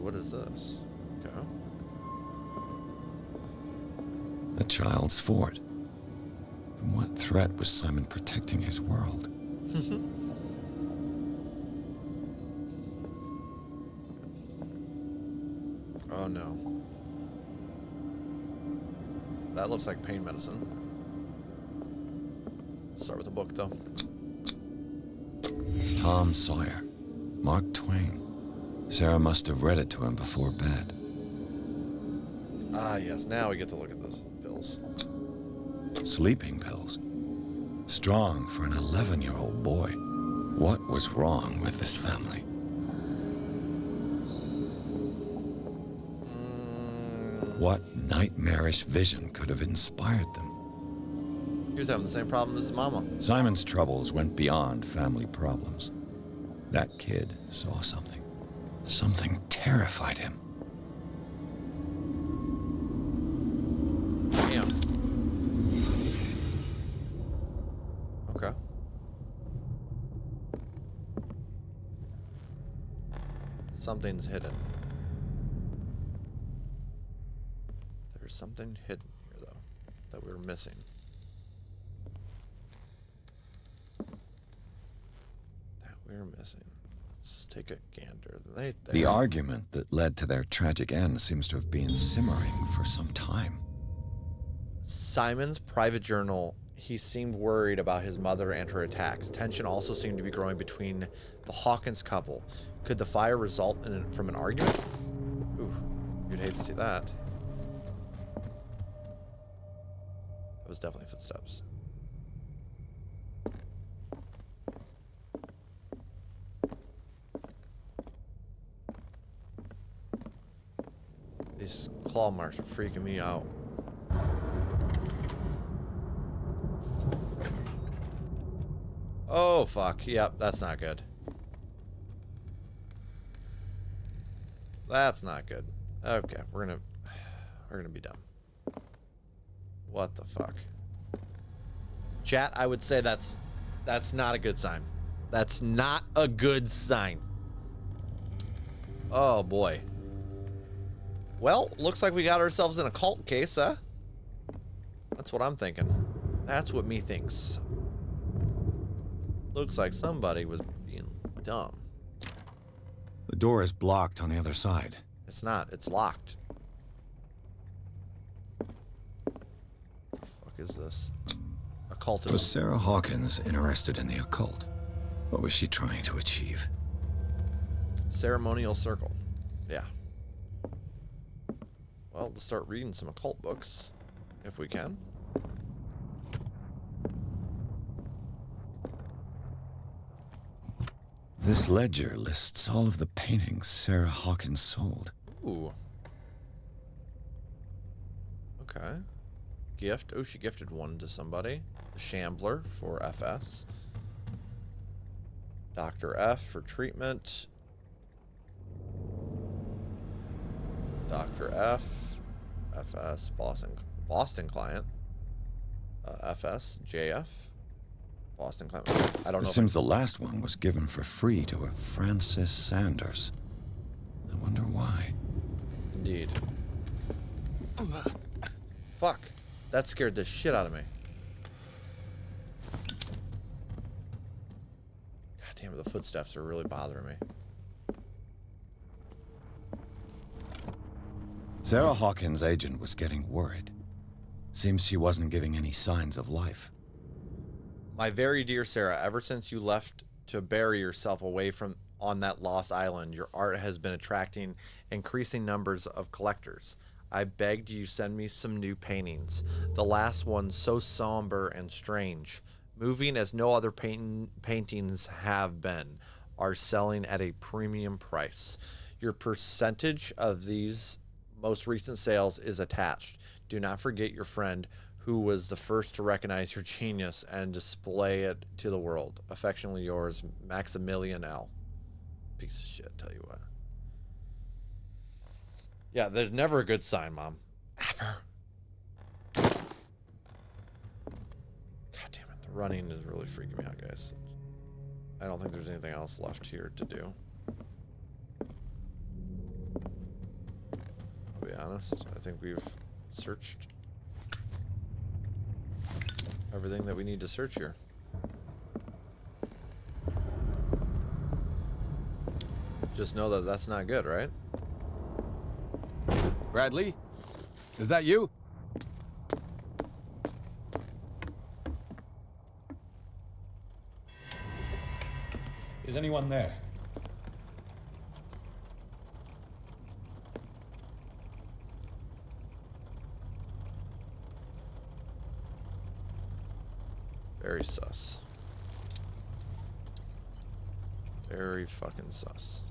What is this? Okay. A child's fort. From what threat was Simon protecting his world? Oh no. That looks like pain medicine. Start with the book though. Tom Sawyer. Mark Twain. Sarah must have read it to him before bed. Ah, yes. Now we get to look at those pills. Sleeping pills. Strong for an 11-year-old boy. What was wrong with this family? What nightmarish vision could have inspired them? He was having the same problem as his mama. Simon's troubles went beyond family problems. That kid saw something. Something terrified him. Damn. Okay. Something's hidden. There's something hidden here, though, that we're missing. That we're missing. Let's take a gander. Right there. The argument that led to their tragic end seems to have been simmering for some time. Simon's private journal. He seemed worried about his mother and her attacks. Tension also seemed to be growing between the Hawkins couple. Could the fire result from an argument? Ooh, you'd hate to see that. That was definitely footsteps. These claw marks are freaking me out. Oh, fuck. Yep, that's not good. That's not good. Okay, we're gonna be dumb. What the fuck? Chat, I would say that's not a good sign. That's not a good sign. Oh, boy. Well, looks like we got ourselves in a cult case, huh? That's what I'm thinking. That's what me thinks. Looks like somebody was being dumb. The door is blocked on the other side. It's not. It's locked. What the fuck is this? Occultism. Was Sarah Hawkins interested in the occult? What was she trying to achieve? Ceremonial circle. Yeah. Well, let's start reading some occult books, if we can. This ledger lists all of the paintings Sarah Hawkins sold. Ooh. Okay. Gift. Oh, she gifted one to somebody. The Shambler for FS. Dr. F for treatment. Dr. F. FS, Boston client. FS, JF. Boston client. I don't know. It seems the last one was given for free to a Francis Sanders. I wonder why. Indeed. Fuck. That scared the shit out of me. God damn it, the footsteps are really bothering me. Sarah Hawkins' agent was getting worried. Seems she wasn't giving any signs of life. My very dear Sarah, ever since you left to bury yourself away from on that lost island, your art has been attracting increasing numbers of collectors. I begged you send me some new paintings. The last one so somber and strange, moving as no other paintings have been, are selling at a premium price. Your percentage of these most recent sales is attached. Do not forget your friend who was the first to recognize your genius and display it to the world. Affectionately yours, Maximilian L. Piece of shit, tell you what. Yeah, there's never a good sign, Mom. Ever. God damn it. The running is really freaking me out, guys. I don't think there's anything else left here to do. I'll be honest. I think we've searched everything that we need to search here. Just know that that's not good, right? Bradley? Is that you? Is anyone there? Very sus. Very fucking sus.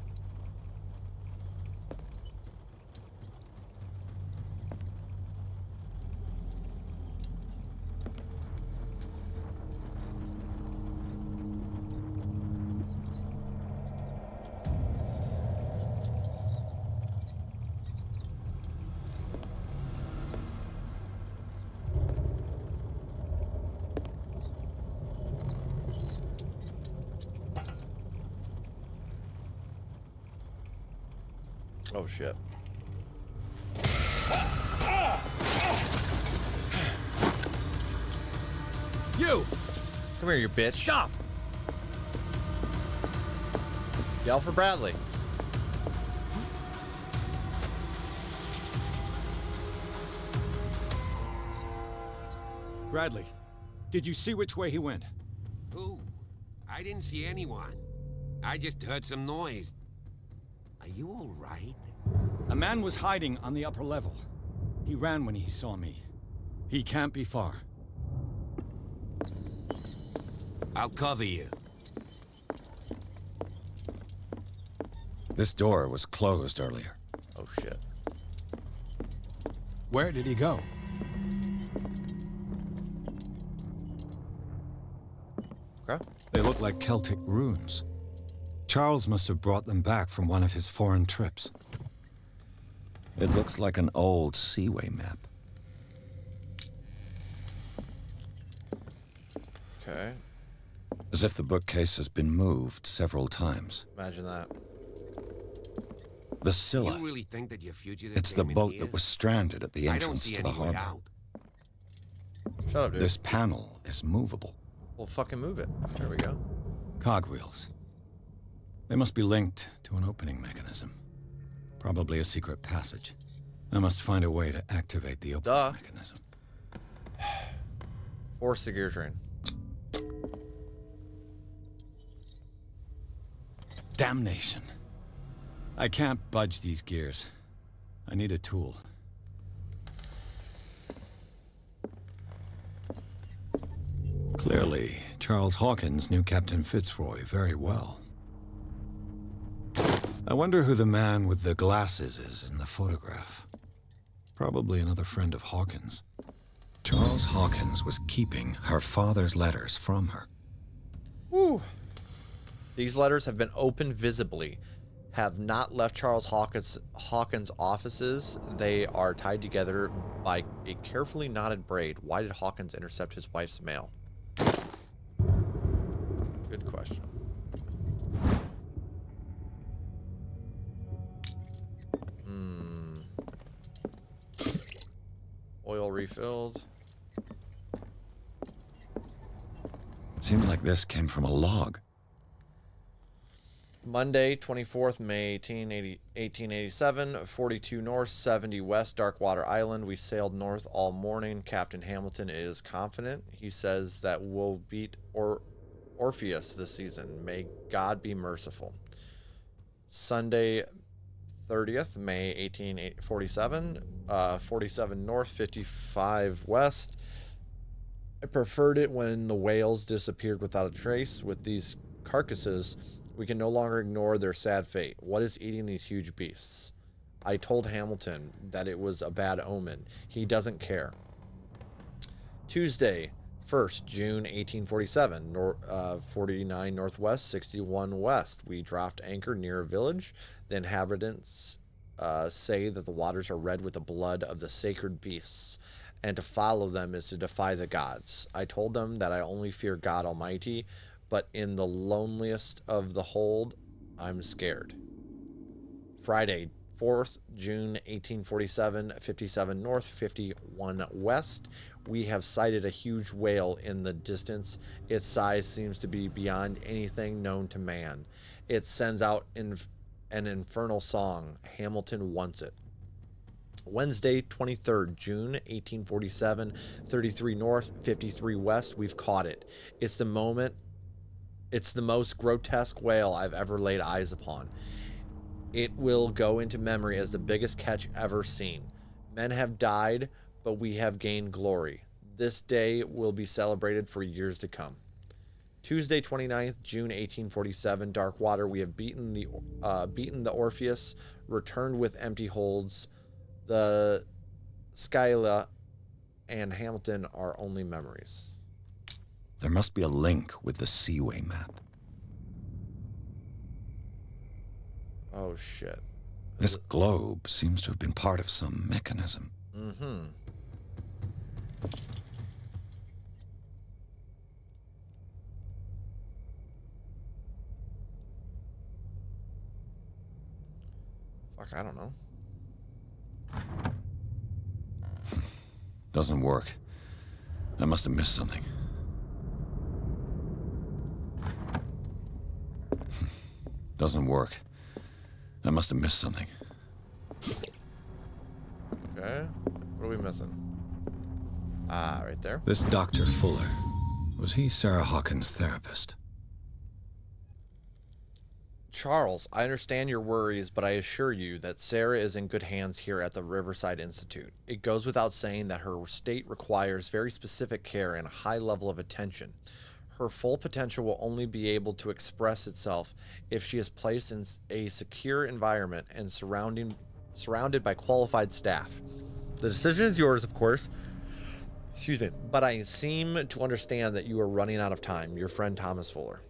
Oh shit. You! Come here, you bitch. Stop! Yell for Bradley. Bradley, did you see which way he went? Who? I didn't see anyone. I just heard some noise. Are you all right? A man was hiding on the upper level. He ran when he saw me. He can't be far. I'll cover you. This door was closed earlier. Oh shit. Where did he go? Okay. They look like Celtic runes. Charles must have brought them back from one of his foreign trips. It looks like an old Seaway map. Okay. As if the bookcase has been moved several times. Imagine that. The Scylla. You really think that your fugitive It's the came in boat here? that was stranded at the I don't entrance see to the any way harbor. out. Shut up, dude. This panel is movable. We'll fucking move it. There we go. Cogwheels. They must be linked to an opening mechanism. Probably a secret passage. I must find a way to activate the opening mechanism. Force the gear train. Damnation. I can't budge these gears. I need a tool. Clearly, Charles Hawkins knew Captain Fitzroy very well. I wonder who the man with the glasses is in the photograph. Probably another friend of Hawkins. Charles Hawkins was keeping her father's letters from her. Woo. These letters have been opened visibly, have not left Charles Hawkins' offices. They are tied together by a carefully knotted braid. Why did Hawkins intercept his wife's mail? Good question. Oil refilled. Seems like this came from a log. Monday, 24th May, 1887, 42 north, 70 west, Darkwater Island. We sailed north all morning. Captain Hamilton is confident. He says that we'll beat Orpheus this season. May God be merciful. Sunday, 30th May, 1847, 47 north, 55 west. I preferred it when the whales disappeared without a trace. With these carcasses, we can no longer ignore their sad fate. What is eating these huge beasts? I told Hamilton that it was a bad omen. He doesn't care. Tuesday, 1st June 1847, 49 northwest, 61 west. We dropped anchor near a village. The inhabitants say that the waters are red with the blood of the sacred beasts, and to follow them is to defy the gods. I told them that I only fear God Almighty, but in the loneliest of the hold, I'm scared. Friday, 4th June 1847, 57 north, 51 west. We have sighted a huge whale in the distance. Its size seems to be beyond anything known to man. It sends out an infernal song. Hamilton wants it. Wednesday, 23rd June 1847, 33 north, 53 west. We've caught it. It's the most grotesque whale I've ever laid eyes upon. It will go into memory as the biggest catch ever seen. Men have died, but we have gained glory. This day will be celebrated for years to come. Tuesday, 29th June 1847, Darkwater. We have beaten the Orpheus, returned with empty holds. The Scylla and Hamilton are only memories. There must be a link with the Seaway map. Oh, shit. This globe seems to have been part of some mechanism. Mm-hmm. Fuck, I don't know. Doesn't work. I must have missed something. Doesn't work. I must have missed something. Okay. What are we missing? Ah, right there. This Dr. Fuller, was he Sarah Hawkins' therapist? Charles, I understand your worries, but I assure you that Sarah is in good hands here at the Riverside Institute. It goes without saying that her state requires very specific care and a high level of attention. Her full potential will only be able to express itself if she is placed in a secure environment and surrounded by qualified staff. The decision is yours, of course. Excuse me. But I seem to understand that you are running out of time. Your friend Thomas Fuller.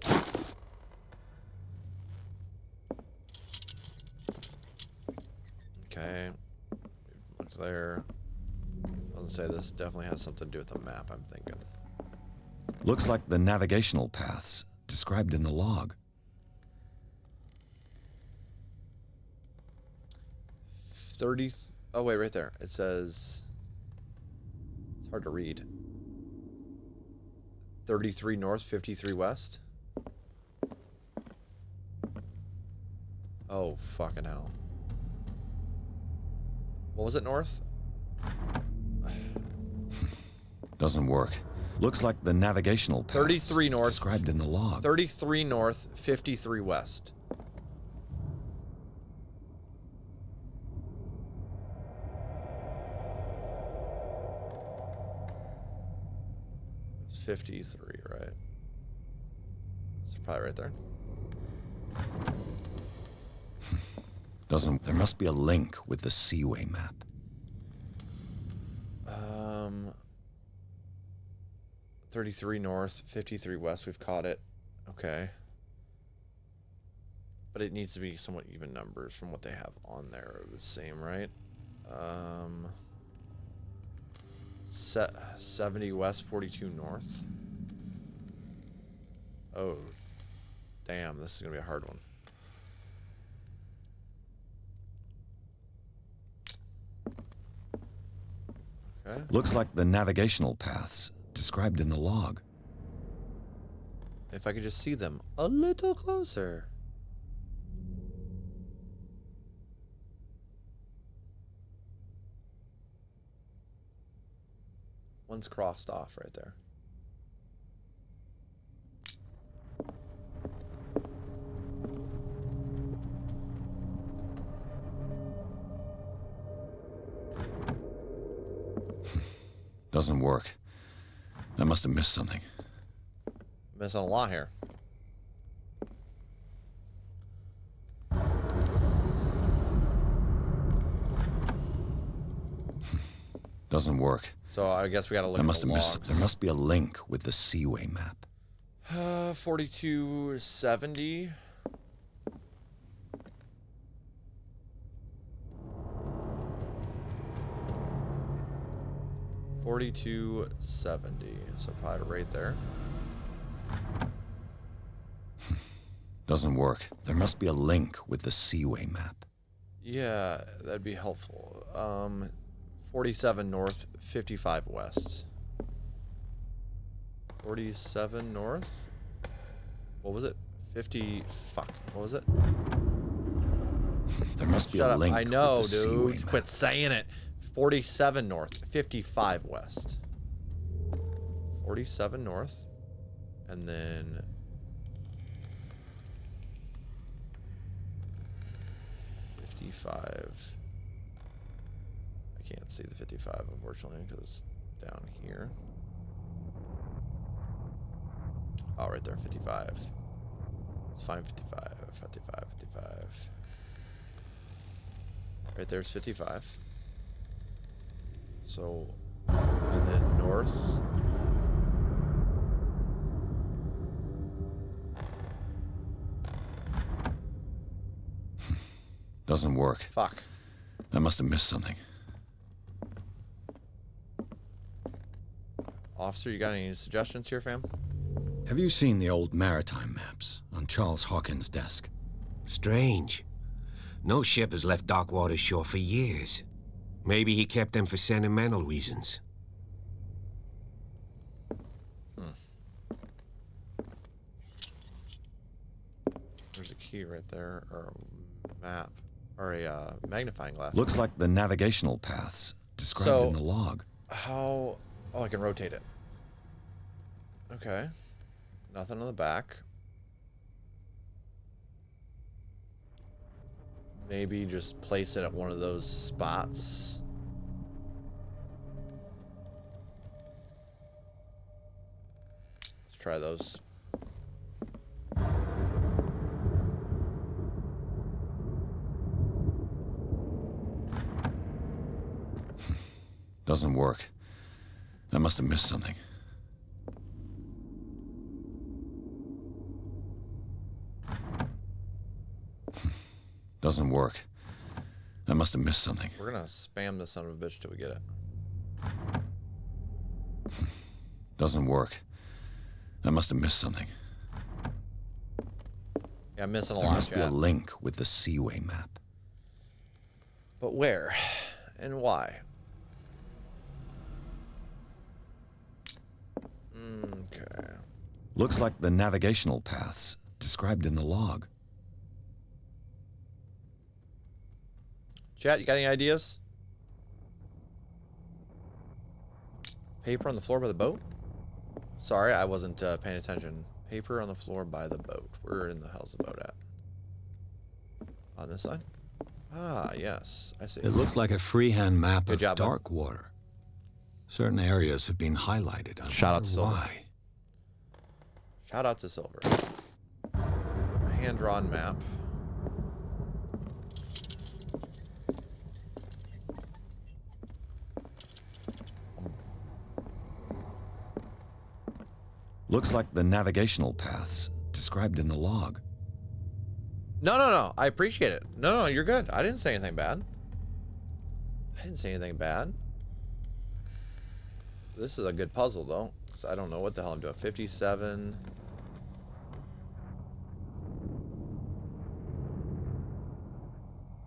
Okay. What's there? I was gonna say this definitely has something to do with the map, I'm thinking. Looks like the navigational paths described in the log. 30. Oh, wait, right there. It says. It's hard to read. 33 north, 53 west. Oh, fucking hell. What was it, north? Doesn't work. Looks like the navigational paths 33 north. described in the log. 33 north, 53 west. It's 53, right? It's probably right there. There must be a link with the Seaway map. 33 north, 53 west. We've caught it. Okay. But it needs to be somewhat even numbers from what they have on there. The same, right? 70 west, 42 north. Oh, damn, this is gonna be a hard one. Okay. Looks like the navigational paths described in the log. If I could just see them a little closer. One's crossed off right there. Doesn't work. I must have missed something. Missing a lot here. Doesn't work. So I guess we gotta look I at must the have logs. missed. There must be a link with the Seaway map. 4270. $42.70. So probably right there. Doesn't work. There must be a link with the Seaway map. Yeah, that'd be helpful. 47 north, 55 west. 47 north? What was it? 50... Fuck. What was it? There must be Shut a up. link I know, with the Seaway dude. map. Quit saying it. 47 north, 55 west. 47 north. And then... I can't see the 55, unfortunately, because it's down here. Oh, right there, 55. It's fine, 55, 55, 55. Right there's 55. So, and then north. Doesn't work. Fuck. I must have missed something. Officer, you got any suggestions here, fam? Have you seen the old maritime maps on Charles Hawkins' desk? Strange. No ship has left Darkwater shore for years. Maybe he kept them for sentimental reasons. There's a key right there, or a map, or a magnifying glass. Looks like the navigational paths described in the log. How... Oh, I can rotate it. Okay. Nothing on the back. Maybe just place it at one of those spots. Let's try those. Doesn't work. I must have missed something. Doesn't work. I must have missed something. We're gonna spam this son of a bitch till we get it. Doesn't work. I must have missed something. Yeah, I'm missing a There lot, must be a chat. link with the Seaway map. But where? And why? Okay. Looks like the navigational paths described in the log. Chat, you got any ideas? Paper on the floor by the boat? Sorry, I wasn't paying attention. Paper on the floor by the boat. Where in the hell's the boat at? On this side? Ah, yes. I see. It looks like a freehand map Good of job, bud. Darkwater. Certain areas have been highlighted. I Shout out wonder to Silver. why. Shout out to Silver. A hand-drawn map. Looks like the navigational paths described in the log. No. I appreciate it. No, you're good. I didn't say anything bad. This is a good puzzle, though. So I don't know what the hell I'm doing. 57.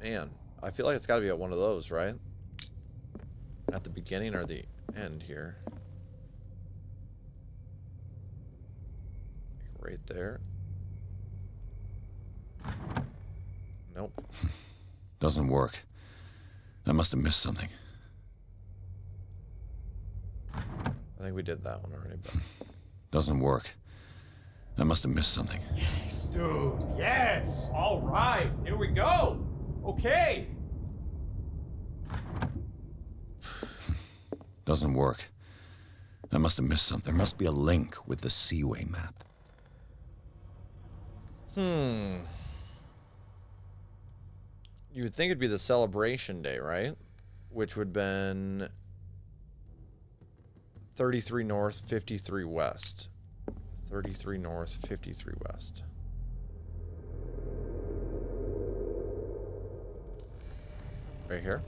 Man, I feel like it's got to be at one of those, right? At the beginning or the end here. Right there. Nope. Doesn't work. I must have missed something. I think we did that one already, but... Doesn't work. I must have missed something. Yes, dude. Yes. All right. Here we go. Okay. Doesn't work. I must have missed something. There must be a link with the Seaway map. You would think it'd be the celebration day, right? Which would have been 33 north, 53 west. 33 north, 53 west. Right here.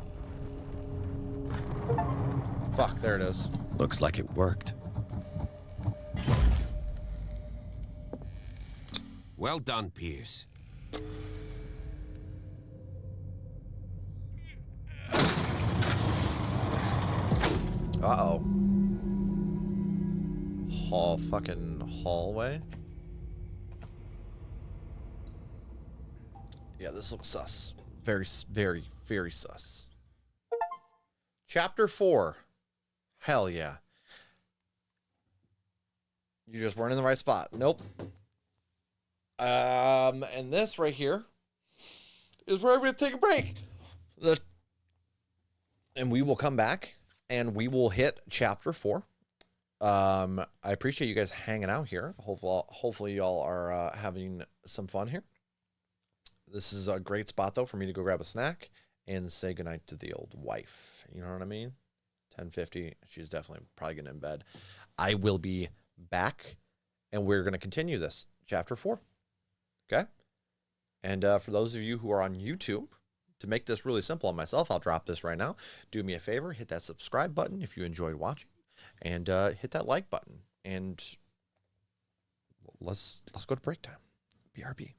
Fuck, there it is. Looks like it worked. Well done, Pierce. Uh-oh. Fucking hallway. Yeah, this looks sus. Very sus. Chapter 4. Hell yeah. You just weren't in the right spot. Nope. And this right here is where I'm going to take a break. And we will come back and we will hit chapter 4. I appreciate you guys hanging out here. Hopefully y'all are having some fun here. This is a great spot, though, for me to go grab a snack and say goodnight to the old wife. You know what I mean? 10:50. She's definitely probably getting in bed. I will be back, and we're going to continue this. Chapter 4. Okay? And for those of you who are on YouTube, to make this really simple on myself, I'll drop this right now. Do me a favor. Hit that subscribe button if you enjoyed watching. And hit that like button. And let's go to break time. BRB.